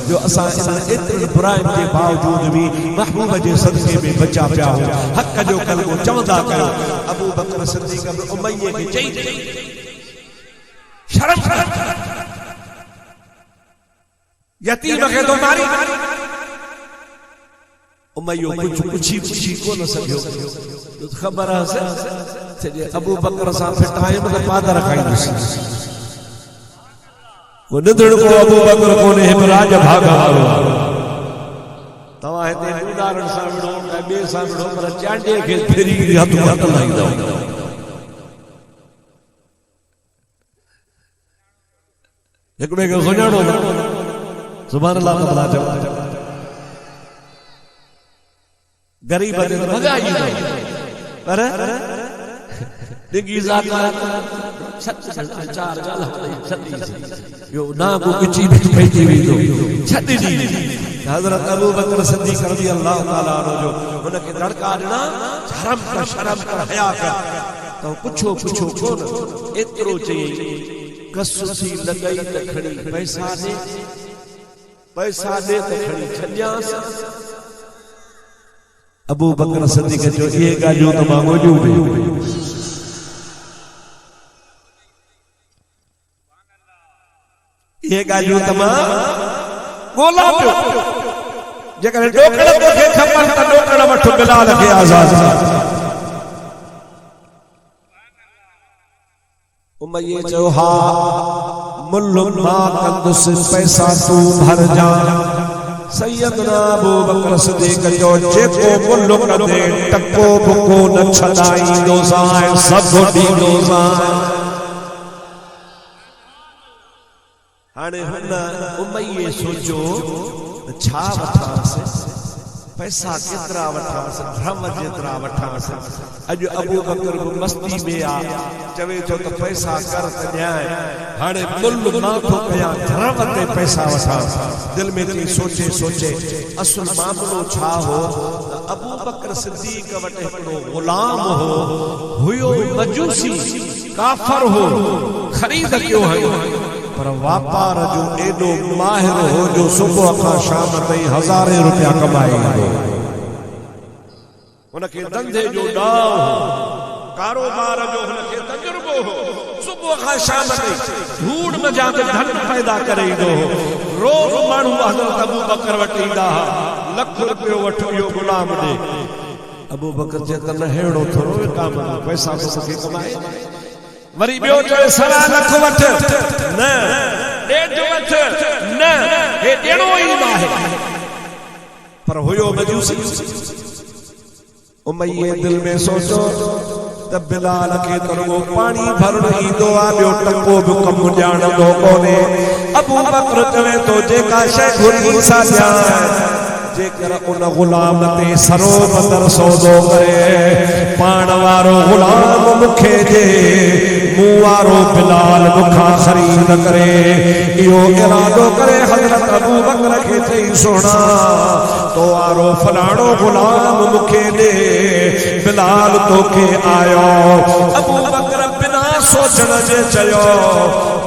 जो असां एतिरी बुराइनि जे बावजूद भी महबूब जे सदके में बचा पिया हो, हक़ जो कलमो चवंदा कयो। अबू बकर सिद्दीक़ बि उमैया खे चई शर्म कर, यतीम खे तो मारी। उमैयो कुछ पुछी कोन सघियो, ख़बर आहे अबू बकर सां फिटाइम त पादर खाईंदुसि। वो निधड़ को अबू बकर कोने हिकु राज भाग वारो आहे। तव्हां हिते उदाहरण सां विड़ो ऐं ॿिए सां विड़ो, पर चांडे खे फेरी हथ लाईंदव। हिकिड़े खे सुञाणो न, सुभाणे अलाह त भला चओ। गरीब खे भॻाई पर डिगी ज़ात चार गाल यो ना को किची भी भेजी हुई तो छॾी दी। हज़रत अबू बकर सिद्दीक़ रज़ी अल्लाह ताला अन्हु जो उनखे दड़का ॾिना, शर्म कर हया कर, तो पुछो कोन, एतिरो चई कसुसी लॻई त खणी पैसा ॾे त खणी छॾियांसि। अबू बकर सिद्दीक़ जो ये ॻाल्हियूं त मां ॻोल्हियूं बि, ये ॻाल्हियूं त मां ॻोल्हां पियो। जेकॾहिं ॾोकड़ तोखे खपनि त ॾोकड़ वठ, बिलाल खे आज़ाद। उमैया चयो हा मुल्ल मां कंदुसि, पैसा तूं भर जा। सैयदना अबू बकर सिद्दीक़ जो जेको मुल्ल कंदे टको बुको न छॾाईंदो सां, सभु ॾींदो सां। हाणे हुन उमैया सोचो छा वठांसि, पैसा केतिरा वठांसि, ड्रम जेतिरा वठांसि। अॼु अबू बकर बि मस्ती में आ, चवे थो त पैसा कर त ॾियां, हाणे मुल्ल मां थो कयां, ड्रम ते पैसा वठां। दिल में थी सोचे असुल मामलो छा हो त अबू बकर सिद्दीक़ वटि हिकिड़ो गुलाम हुयो, मजूसी काफर हो, ख़रीद कयो हुयो, पर वापार जो एडो माहिर हो जो सुबह खां शाम ताईं हज़ारे रुपया कमाईंदो। उनखे धंधे जो ॾांहुं, कारोबार जो हुनखे तजुर्बो हो। सुबह खां शाम ताईं धूड़ मजा ते धन पैदा करे ईंदो हो। रोज़ माण्हू हज़रत अबू बकर वटि ईंदा हुआ, लख रुपयो वठो इहो गुलाम ॾे। अबू बकर चए त न अहिड़ो थोरो काम, पैसा मूंखे कमाए। वरी ॿियो चए 1.25 लख वठ, न 1.5 वठ, हे ॾियणो ई न आहे पर हुयो मजूसी उमैये दिल में सोचो त बिलाल खे त रुगो पाणी भरण ईंदो आहे ॿियो टको बि कमु ॼाणंदो कोन्हे अबू बकर चवे थो जेका शइ घुरी सा ॼाण जेकर उन गुलाम ते सरो बदर सौदो करे पाण वारो गुलाम मूंखे ॾे मूं वारो बिलाल मूंखां ख़रीद करे इहो इरादो करे हज़रत अबू बकर खे चई सोना तो वारो फलाणो गुलाम मूंखे ॾे बिलाल तोखे आयो अबू बकर बिना सोचण जे चयो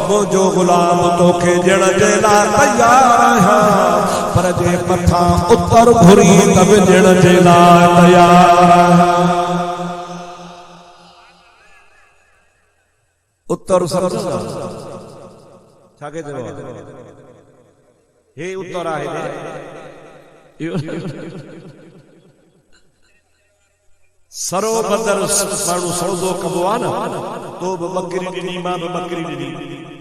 मुंहिंजो गुलाम तोखे ॾियण जे लाइ तयार आहियां पर जे मथां उत्तर घुरी त बि ॾियण जे लाइ तयार उत्तर समझो छा के चयो हे उत्तर आहे सरो बदर माण्हू सौदो कबो आहे न तो बि बकरी ॾिनी मां बि बकरी ॾिनी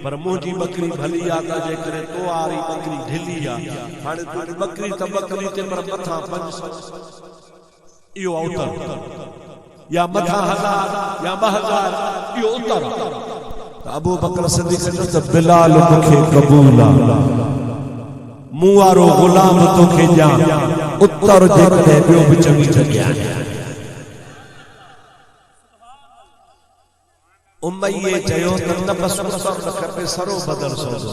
पर मुंहिंजी बकरी भली आहे त जेकॾहिं तो वारी बकरी ढिली आहे हाणे तुंहिंजी बकरी त बकरी ते पर मथां 500 इहो उत्तर या मथां 1000 या 2000 इहो उत्तर त अबू बकर सिद्दीक़ चयो त बिलाल मूंखे क़बूल आहे मूं वारो गुलाम तोखे ॾियां उत्तर जेकॾहिं ॿियो बि चङी ॾियां उमैये चयो त बस उत्तर न खपे सरो बदर सौदो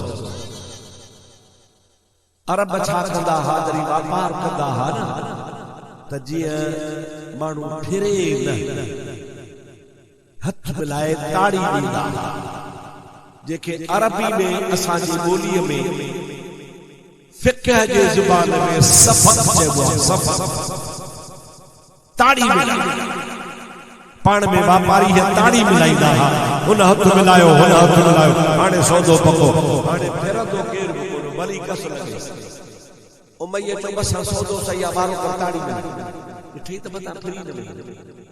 अरब छा कंदा हा जरी वापार कंदा हा न त जीअं माण्हू फिरे न हथ मिलाए ताड़ी ॾींदा जेके अरबी में असांजी ॿोलीअ में फिक़ह जे ज़ुबान में सफ़क चइबो आहे सफ़क ताड़ी मिलाए पाण में वापारी है ताड़ी मिलाईंदा हा हुन हथ मिलायो हुन हथ मिलायो हाणे सौदो पको हाणे फेरंदो केर बि कोन भली कस लगे उमैये चयो बस सौदो सही आहे वारो कर ताड़ी मिलाए ॾिठी त मता फ्री न मिले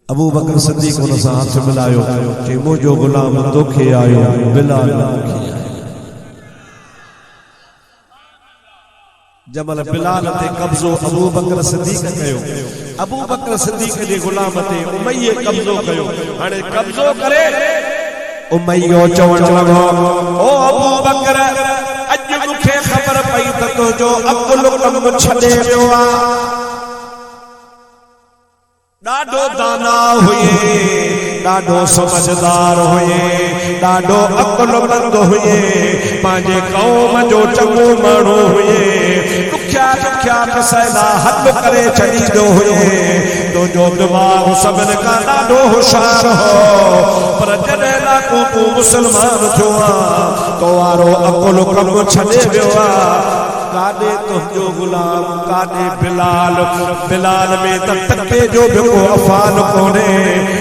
अबू बकर सिद्दीक़ हुन सां हथ मिलायो चई मुंहिंजो गुलाम तोखे आयो बिलाल मूंखे आयो जमल बिलाल ते कब्ज़ो अबू बकर सिद्दीक़ कयो अबू बकर सिद्दीक़ जे गुलाम ते उमैये कब्ज़ो कयो हाणे कब्ज़ो करे उमैयो चवण लॻो ओ अबू बकर अॼु मूंखे ख़बर पई त तुंहिंजो अकुल कम छॾे वियो आहे ॾाढो दाना हुए ॾाढो समझदार हुए ॾाढो अकुलमंद हुए पंहिंजे क़ौम जो चङो माण्हू हुए ॾुखिया ॾुखिया मसइला हल करे छॾींदो हुए तुंहिंजो दिमाग़ सभिनि खां ॾाढो होशियार हो पर जॾहिं लाको तूं मुस्लमान थियो आहे तो वारो अकुल कम छॾे वियो आहे काॾे तुंहिंजो गुलाम काॾे बिलाल बिलाल में त टके जो बि को अफ़ाल कोन्हे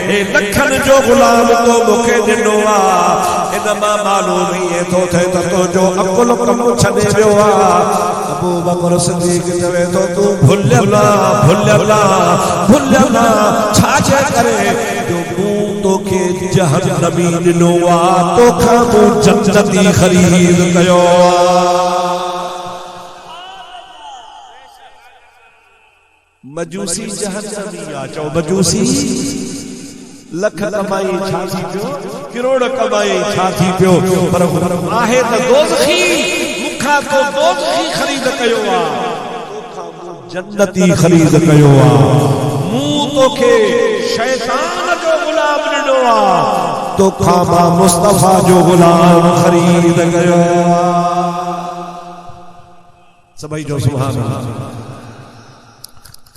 हे लखनि जो गुलाम तो मूंखे ॾिनो आहे इन मां मालूम ईअं थो थिए त तुंहिंजो अकुल कम छॾे वियो आहे अबू बकर सिद्दीक़ चवे थो तूं भुलियल छा करे जो मूं तोखे जहन्नमी ॾिनो आहे तोखां मूं जन्नती ख़रीद कयो आहे मजूसी जहन्नमी आ चओ मजूसी लख कमाई छा थी पियो करोड़ कमाई छा थी पियो पर आहे त दोज़खी मुखा तो दोज़खी ख़रीद कयो आ तोखा जन्नती ख़रीद कयो आ मूं तोखे शैतान जो गुलाम ॾिनो आ तोखा मां मुस्तफा जो गुलाम ख़रीद कयो आ सभई जो सुभान अल्लाह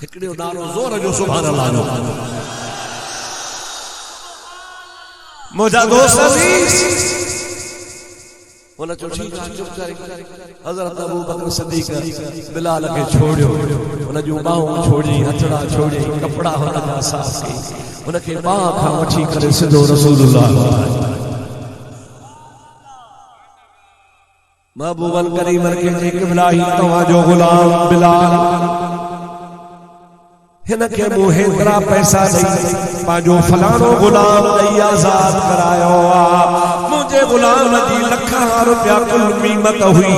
हिकड़ो नारो जोर जो सुभान अल्लाह जो मुझा दोस्त अजीज बोला चो ठीक है चुप कर हजरत अबू बकर सिद्दीक़ बिलाल के छोड़ियो उन जो बाहों छोड़ी हथड़ा छोड़ी कपड़ा हुन जा साफ कई उन के बाह खां वठी करे सिधो रसूलुल्लाह महबूबन करीम के क़िबला ही तवा जो गुलाम बिलाल हिनके मूं हेतिरा पैसा ॾेई पंहिंजो फलाणो गुलाम ॾेई आज़ाद करायो आहे मुझे गुलाम जी लखा रुपया कुल कीमत हुई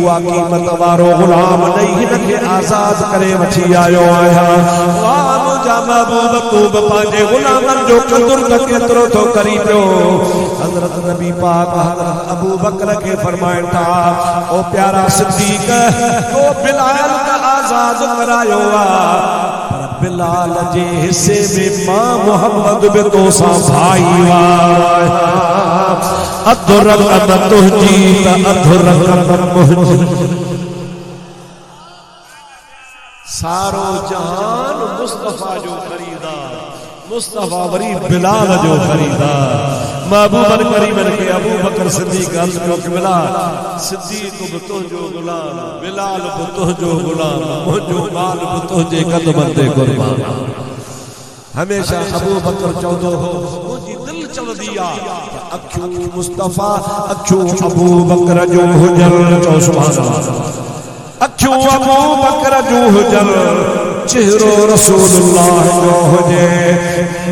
उहा कीमत वारो गुलाम नहीं हिनखे आजाद करे वठी आयो आया वाह मुंहिंजा महबूब तूब पंहिंजे गुलामनि जो क़दुर त केतिरो थो करी पियो हज़रत नबी पाक हज़रत अबू बकर के फरमाइनि था ओ प्यारा सिद्दीक़ तो बिलाल का आजाद करायो पर बिलाल जे हिस्से में मां मोहम्मद बि तोसां भाई वारा अधु रक़म तुंहिंजी त अधु रक़म मुंहिंजी सारो जहान मुस्तफा जो खरीदार मुस्तफा वरी बिलाल जो खरीदार महबूबन करीमन के अबू बकर सिद्दीक़ अर्ज़ कयो कि बिलाल सिद्दीक़ बि तुंहिंजो गुलाम बिलाल बि तुंहिंजो गुलाम मुंहिंजो माल बि तुंहिंजे क़दमनि ते क़ुर्बान हमेशा अबू बकर चवंदो हो मुंहिंजी दिलि चवंदी आहे अखियूं मुस्तफा अखियूं अबू बकर जो हुजनि चओ सुभान अल्लाह अखियूं अबू बकर जो हुजनि चेहरो रसूलुल्लाह जो हुजे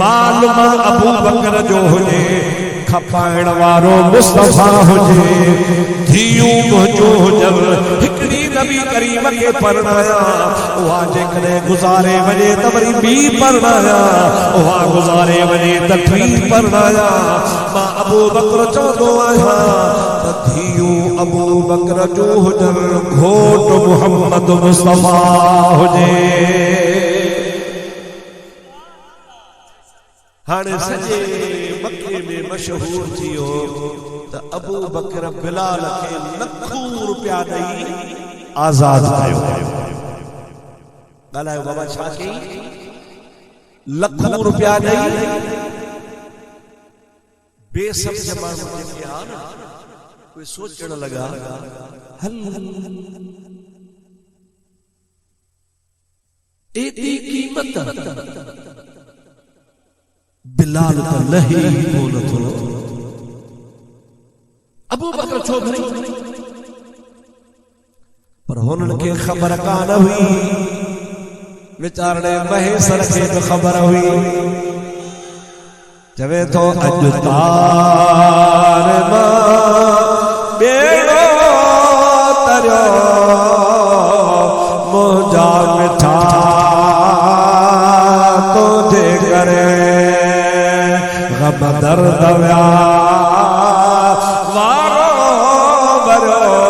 माल मां अबू बकर जो हुजे खपाइण वारो मुस्तफा हुजे धीयूं मुंहिंजो हुजनि हिकिड़ी नबी करीम खे परणाया उहा जेकॾहिं गुज़ारे वञे त वरी ॿी परणाया उहा गुज़ारे वञे त टी परणाया मां अबू बकर चवंदो आहियां त धीयूं अबू बकर जो हुजनि घोट मुहम्मद मुस्तफा हुजे हाणे सॼे मक्के में मशहूर थियो त अबू बकर बिलाल खे लखों रुपया ॾेई आज़ाद कयो ॻाल्हायो बाबा छा कई लखों रुपया ॾेई बेसमझ माण्हू जेके आहिनि कोई सोचण लॻा हल एॾी क़ीमत बिलाल का लही कोन थो अबू बकर छो भरी पर हुननि खे ख़बर कान हुई वीचारणे महेसर खे बि ख़बर हुई चवे थो अॼु तार मां बेड़ो तरियो मुंहिंजा मिठा तुंहिंजे करे दर्द व्या वारो भरियो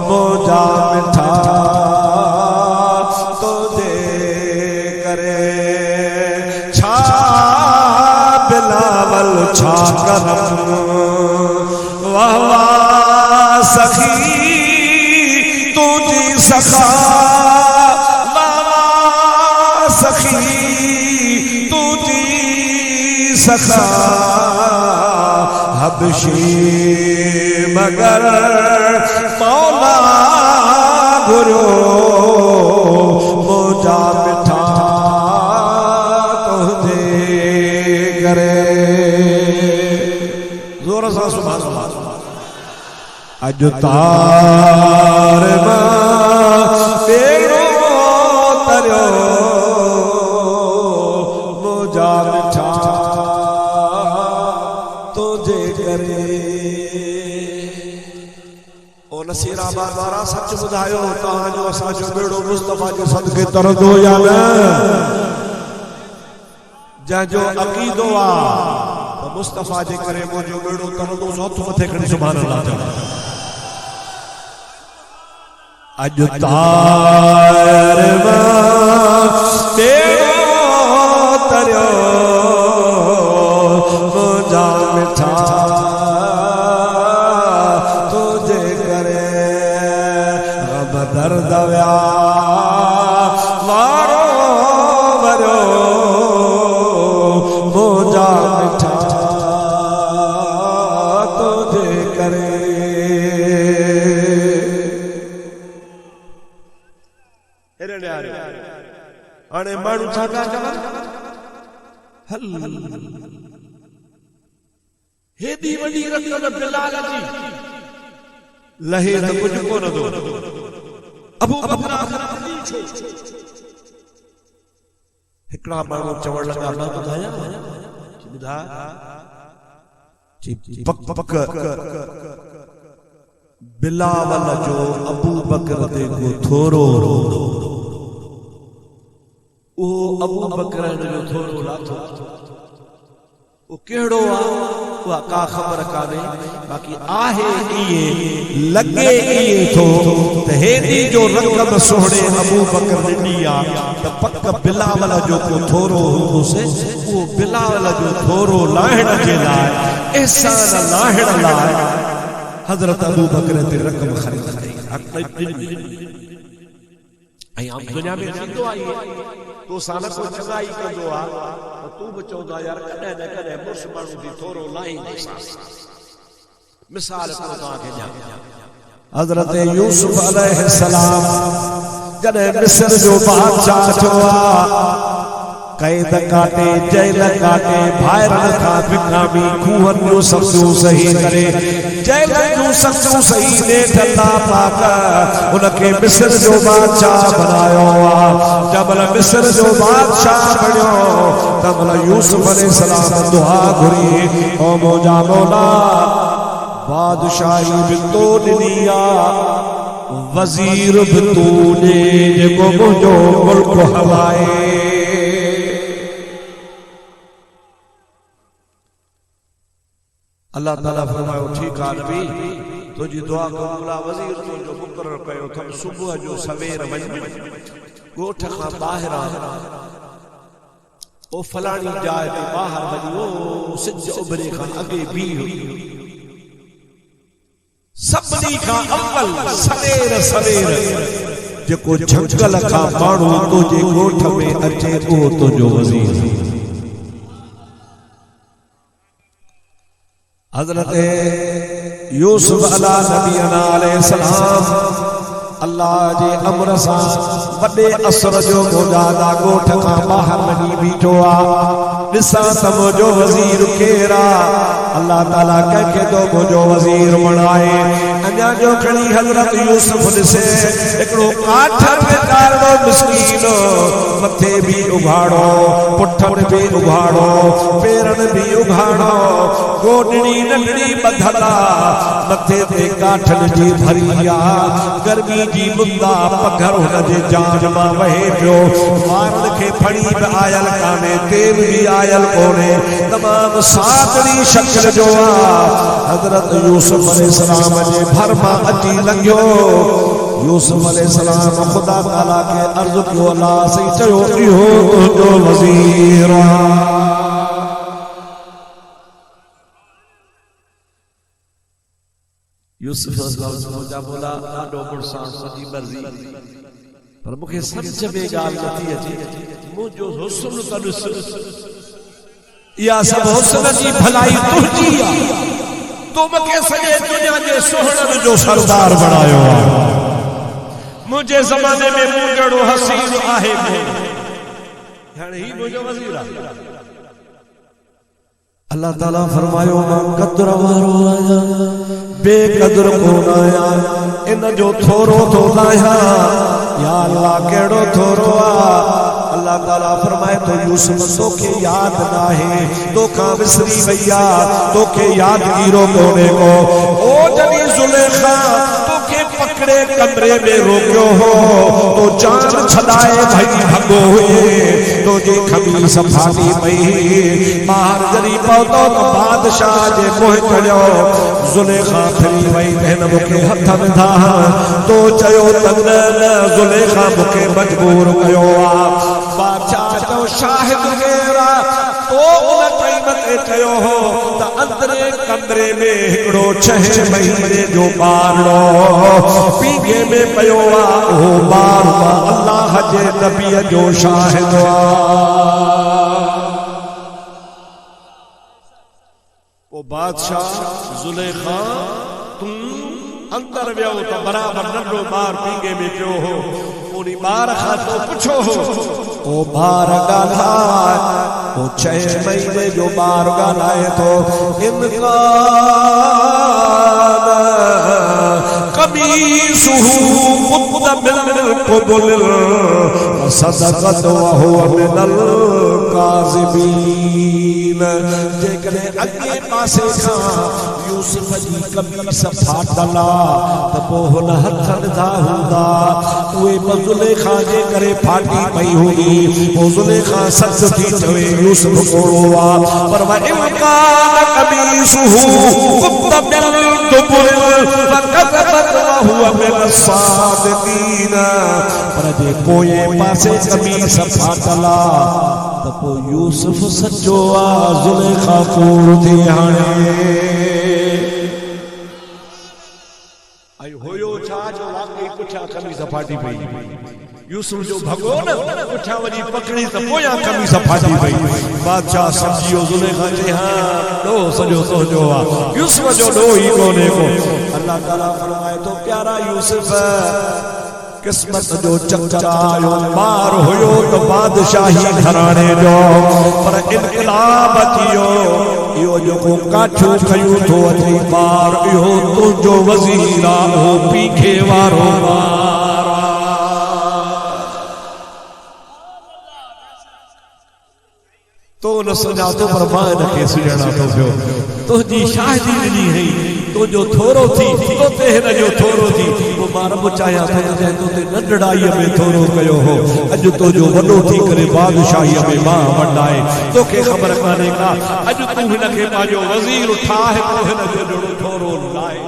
मुंहिंजा मिठा तुंहिंजे करे छा बिलावल छा करम वाह वाह सखी तुंहिंजी सखा वाह वाह सखी सखा हबशी मगर मौला गुरु मुंहिंजा मिठा तुंहिंजे करे जोर सां सुभान अल्लाह अॼु तार मां बेड़ो तरियो मुंहिंजा मिठा नसीराबाद वारा सच ॿुधायो तव्हांजो असांजो बेड़ो मुस्तफा जे सदके तरंदो या न जंहिंजो अक़ीदो आहे त मुस्तफा जे करे मुंहिंजो बेड़ो तरंदो हथ मथे खणी सुभान अल्लाह चओ अॼु तार मां बेड़ो तरियो मुंहिंजा मिठा दर्द व्या वारो भरियो मुंहिंजा मिठा तुंहिंजे करे हाणे माण्हू छा था चवनि हल हेॾी वॾी रक़म बिलाल जी लहे त कुझु कोन थो अबू बकर हिकिड़ा माण्हू चवण लॻा मां ॿुधायां ॿुधा पक पक बिलावल जो अबू बकर ते को थोरो ओ अबू बकर जो थोरो लाथो ओ केड़ो आ वो का खबर काने बाकी आहे इए लगे इए थो त हेदी जो रकम सोहणे अबू बकर ॾिनी आ त पक बिलावल जो को थोरो हुंदो से वो बिलावल जो थोरो लाहिण जे लाइ एहसान लाहिण लाइ हजरत अबू बकर ते रकम ख़रीद कई आम दुनिया में थींदो आहे तो साल को चंगाई कंदो आ तू भी चौंदा यार कॾहिं न कॾहिं मुर्स माण्हू जी थोरो लाहींदो मिसाल को तव्हांखे ॾियां हजरत यूसुफ अलैहिस्सलाम जॾहिं मिस्र जो बादशाह थियो आ कैद काटे जेल काटे भाइरनि खां बिकामी खूहनि जो समझो सही करे जेल जो समझो सही नेठ अल्लाह पाक उनखे मिस्र जो बादशाह बनायो आ जबल मिस्र जो बादशाह बणियो तबल यूसुफ अलैहिस्सलाम दुआ घुरी ओ मौजा मौला बादशाही भी तो ॾिनी आ वज़ीर भी तू ॾे जेको मुंहिंजो मुल्क हलाए अल्लाह ताला फरमायो ठीक आ नबी तुझी दुआ कबूल आ वज़ीर तो जो मुकर्रर कयो थम सुबह जो सवेर वञ गोठ खां ॿाहिर ओ फलाणी जाइ ते ॿाहिर वञो सिज उभरे खां अॻे बीह सभिनी खां अव्वल सवेर सवेर जेको झंगल खां माण्हू तुझे गोठ में अचे उहो तुंहिंजो वज़ीर हजरत यूसुफ अला नबीना अलैहिस्सलाम अल्लाह जे अमर सां वॾे असर जो मोजादा गोठ खां ॿाहिर वञी बीठो आ ॾिसां त मुंहिंजो वज़ीर केरु आ अल्लाह ताला कंहिंखे तो मुंहिंजो वज़ीर बणाए अञा जो खणी हजरत यूसुफ ॾिसे हिकिड़ो काठ विकारणो मिस्कीन मथे बि उघाड़ो पुठनि बि उघाड़ो पेरनि बि उघाड़ो गोॾणी नंढड़ी ॿधल मथे ते काठनि जी भरी आ गर्मी जी मुंदा पघर हुनजे जान मां वहे पियो वारनि खे फणी बि आयल कान्हे तेल बि आयल कोन्हे तमामु सादड़ी शक्ल जो आ हजरत यूसुफ अलैहिस्सलाम जे भर मां अची लंघियो यूसुफ अलैहिस्सलाम खुदा ताला खे अर्ज़ कयो अल्लाह सही चयो इहो तुंहिंजो वज़ीर यूसुफ अलैहिस्सलाम बोला ॾाढो मुड़सां सॼी मर्ज़ी पर मूंखे सम्झ में ॻाल्हि नथी अचे मुंहिंजो हुस्न त ॾिस इहा सभु हुस्न जी भलाई तुंहिंजी आहे तो मूंखे सॼे दुनिया जे सुहिणनि जो सरदार बणायो आहे मुंहिंजे ज़माने में मूं जहिड़ो हसीन आहे हाणे ही मुंहिंजो वज़ीर आहे अल्लाह ताला फरमायो मां क़द्र वारो आहियां बेक़द्र कोन आहियां इन जो थोरो थो लाहियां या अल्लाह कहिड़ो थोरो आहे अल्लाह ताला फरमाए तो यूसुफ तोखे याद नाहे तोखां विसरी वई आहे तोखे यादगीरो कोन्हे को ओ जॾहिं ज़ुलेखा तोखे पकड़े कमरे में रोकियो हो तो जान छॾाए भई भॻो हुए तुंहिंजी खमीस फाटी पई ॿाहिरि जॾहिं पहुतो तो बादशाह जे मुंहुं चढ़ियो ज़ुलेखा फिरी वई हिन मूंखे हथ विधा तो चयो त न ज़ुलेखा मूंखे मजबूर कयो आहे बादशाह चयो शाहिद केरु आहे तो उन टाइम ते चयो हो त अंदरे कमरे में हिकिड़ो 6 महीने जो ॿारड़ो पींघे में पियो आहे उहो ॿार अल्लाह जे नबीअ जो शाहिद आहे ओ बादशाह ज़ुलेखा तू अंदर वियो त बराबर नंढो ॿार पींघे में पियो हो उन ॿार खां तो पुछो हो ओ ॿार ॻाल्हाए ओ 6 महीने जो ॿार ॻाल्हाए थो कमीसुहु क़ुद्द मिन क़ुबुल सदक़त व हुव मिनल काज़िबीन जेकॾहिं अॻे पासे खां यूसुफ जी कमीस फाटल त पोइ हुन हथ ॾिठा हूंदा उहे ज़ुलेखा जे करे फाटी पई हुई पोइ ज़ुलेखा सच थी चवे यूसुफ कोड़ो आहे पर वइनकान कमीसुहु क़ुद्द मिन दुबुर फकज़बत वहुव मिन सादिक़ीन पर जे कोए पासे कमीस फाटल आहे त पोइ यूसुफ सचो आहे ज़ुलेखा कोड़ थी हाणे होयो छा जो वाकई पुठियां कमीस फाटी पई यूसुफ जो भगो न पुठियां वञी पकड़ी त पोयां कमीस फाटी पई बादशाह सम्झियो ज़ुलेखा जे हां ॾो सॼो तुंहिंजो आहे यूसुफ जो ॾो ई कोन्हे को अल्लाह ताला फरमाए थो प्यारा यूसुफ किस्मत जो चमचायो मार हुयो तो बादशाही घराणे जो पर इनकलाब थियो इहो जेको काठियूं कयूं थो अचे ॿार इहो तुंहिंजो वज़ीर आहे उहो पीखे वारो ॿार तो न सुञातो पर मां हिनखे सुञाणा थो पियो तुंहिंजी शाहिदी ॾिनी हुई तुंहिंजो थोरो थी तोते हिन जो थोरो थी पोइ मां रब चाहियां थो त तोते नंढड़ाईअ में थोरो कयो हो अॼु तुंहिंजो वॾो थी करे बादशाहीअ में मां वॾाए तोखे ख़बर कान्हे का अॼु तूं हिनखे पंहिंजो वज़ीर ठाहे पोइ हिन जो जहिड़ो थोरो लाए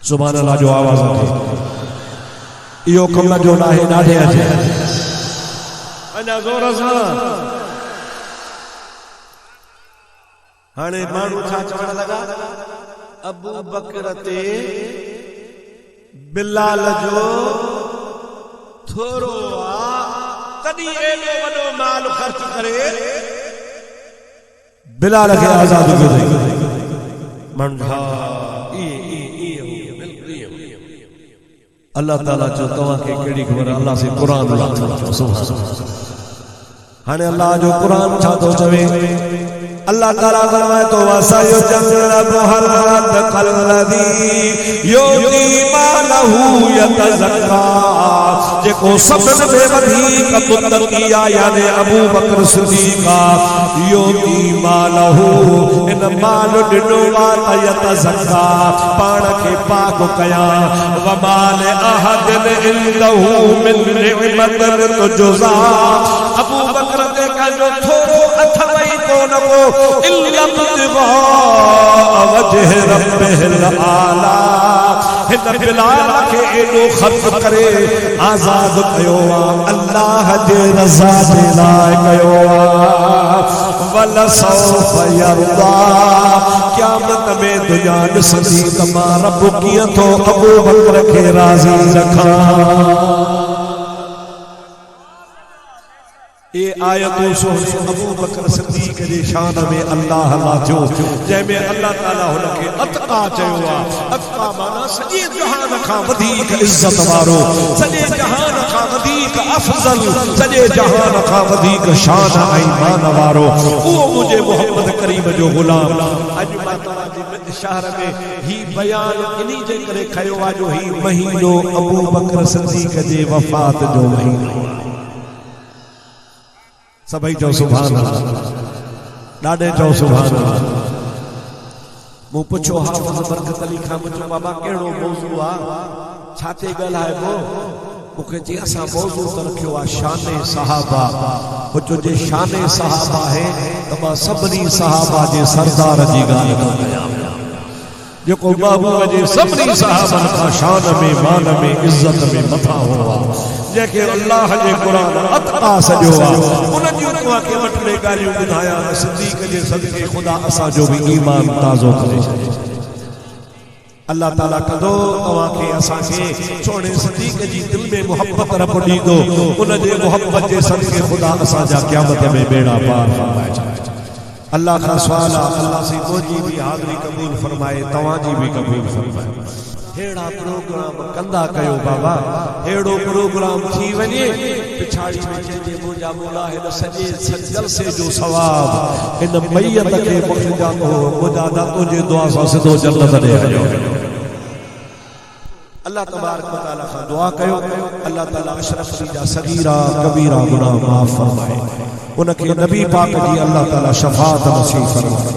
सुभान अल्लाह जो आवाज़ अचे इहो कम जो नाहे ॾाढे अचे अञा ज़ोर सां हाणे माण्हू छा चवण लॻा अबू बकर ते बिलाल जो थोरो आहे तॾहिं एॾो वॾो माल ख़र्च करे बिलाल खे आज़ाद कयो माण्हू अल्लाह ताला जो तव्हांखे कहिड़ी ख़बर अल्लाह से क़ुरान हाणे अल्लाह जो क़ुरान छा थो चवे अल्लाह ताला फरमाए तो वसयुजन्नबुहल अतक़ल्लज़ी युती मालहु यतज़क्का जेको सभिनि में वधीक मुत्तक़ी आहे यानी अबू बकर सिद्दीक़ युती मालहु इन माल ॾिनो आहे यतज़क्का पाण खे पाक कयां व माल अहदिन इंदहु मिन निअमतिन तुजज़ा अबू बकर ते जो थोरो अथव ई कोन को इल्ला बिगा वजह रब्बिल आला हिन बिलाल खे एॾो ख़र्च करे आज़ाद कयो आहे अल्लाह जे रज़ा जे लाइ कयो आहे वल सौफ यरदा क़यामत में दुनिया ॾिसंदी त मां रब कीअं थो अबू बकर खे राज़ी रखां ये आयतों सोहरे अबू बकर सिद्दीक़ जे शान में अल्लाह लाजो जंहिंमें अल्लाह ताला हुनखे अतका चयो आहे अतका माना सॼे जहान खां वधीक इज़त वारो सॼे जहान खां वधीक अफ़ज़ल सॼे जहान खां वधीक शान ऐं मान वारो उहो मुंहिंजे मोहम्मद करीम जो ग़ुलाम अॼु मां तव्हांजे शहर में ही बयान इन्ही जे करे खयो आहे जो ही महीनो अबू बकर सिद्दीक़ जे वफ़ात जो महीनो सभई चओ सुभान अल्लाह ॾाढे चओ सुभान अल्लाह मूं पुछो हाफ़िज़ बरकत अली खां पुछो बाबा कहिड़ो मौज़ू आहे छा ते ॻाल्हाइबो मूंखे चई असां मौज़ू त रखियो आहे शान सहाबा पुछो जे शान सहाबा आहे त मां सभिनी सहाबा जे सरदार जी ॻाल्हि थो कयां जेको महबूब जे सभिनी सहाबनि खां शान में मान में इज़त में मथा हुआ जंहिंखे अल्लाह जे क़ुरान अतका सॼो आहे उन जूं तव्हांखे ॿ टे ॻाल्हियूं ॿुधायां सिद्दीक़ जे सदके ख़ुदा असांजो बि ईमान ताज़ो करे छॾे अल्लाह ताला कंदो तव्हांखे असांखे सोणे सिद्दीक़ जी दिलि में मोहब्बत रब ॾींदो उन जे मोहब्बत जे सदके ख़ुदा असांजा क़यामत में बेड़ा पार फरमाए छॾे अल्लाह का सवाल अल्लाह से मुझी भी हाज़री कबूल फरमाए तवाजी भी कबूल फरमाए हेड़ा प्रोग्राम कंदा कयो बाबा हेड़ो प्रोग्राम थी वने पिछाड़ी में जे मुजा मौला है सजे सजल से जो सवाब इन मैयत के बख्शा को मुजा दा तुझे दुआ से सिधो जन्नत दे आयो अल्लाह तबारक व तआला खां दुआ कयो अल्लाह ताला अशरफ अली जा सगीरा कबीरा गुनाह माफ फरमाए उनके नबी पाक जी अल्लाह ताला शफाअत नसीब फरमाए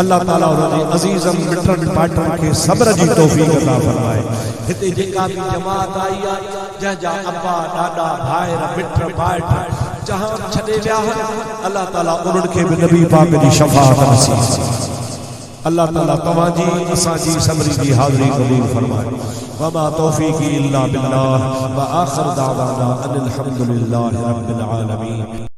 अल्लाह ताला उनके अजीजम मिटन पाटन के सब्र जी तौफीक अता फरमाए हिते जेका भी जमात आई है जंहिंजा अब्बा ॾाॾा भाइर मिट भाइट जहां छॾे विया अल्लाह ताला उन्हनि खे बि नबी पाक जी शफाअत नसीब फरमाए अल्लाह ताला तव्हांजी असांजी सभिनी जी हाज़िरी क़बूल फरमाए वमा तौफीक़ी इल्ला बिल्लाह व आखिर दावाना अनिल हम्दुलिल्लाहि रब्बिल आलमीन।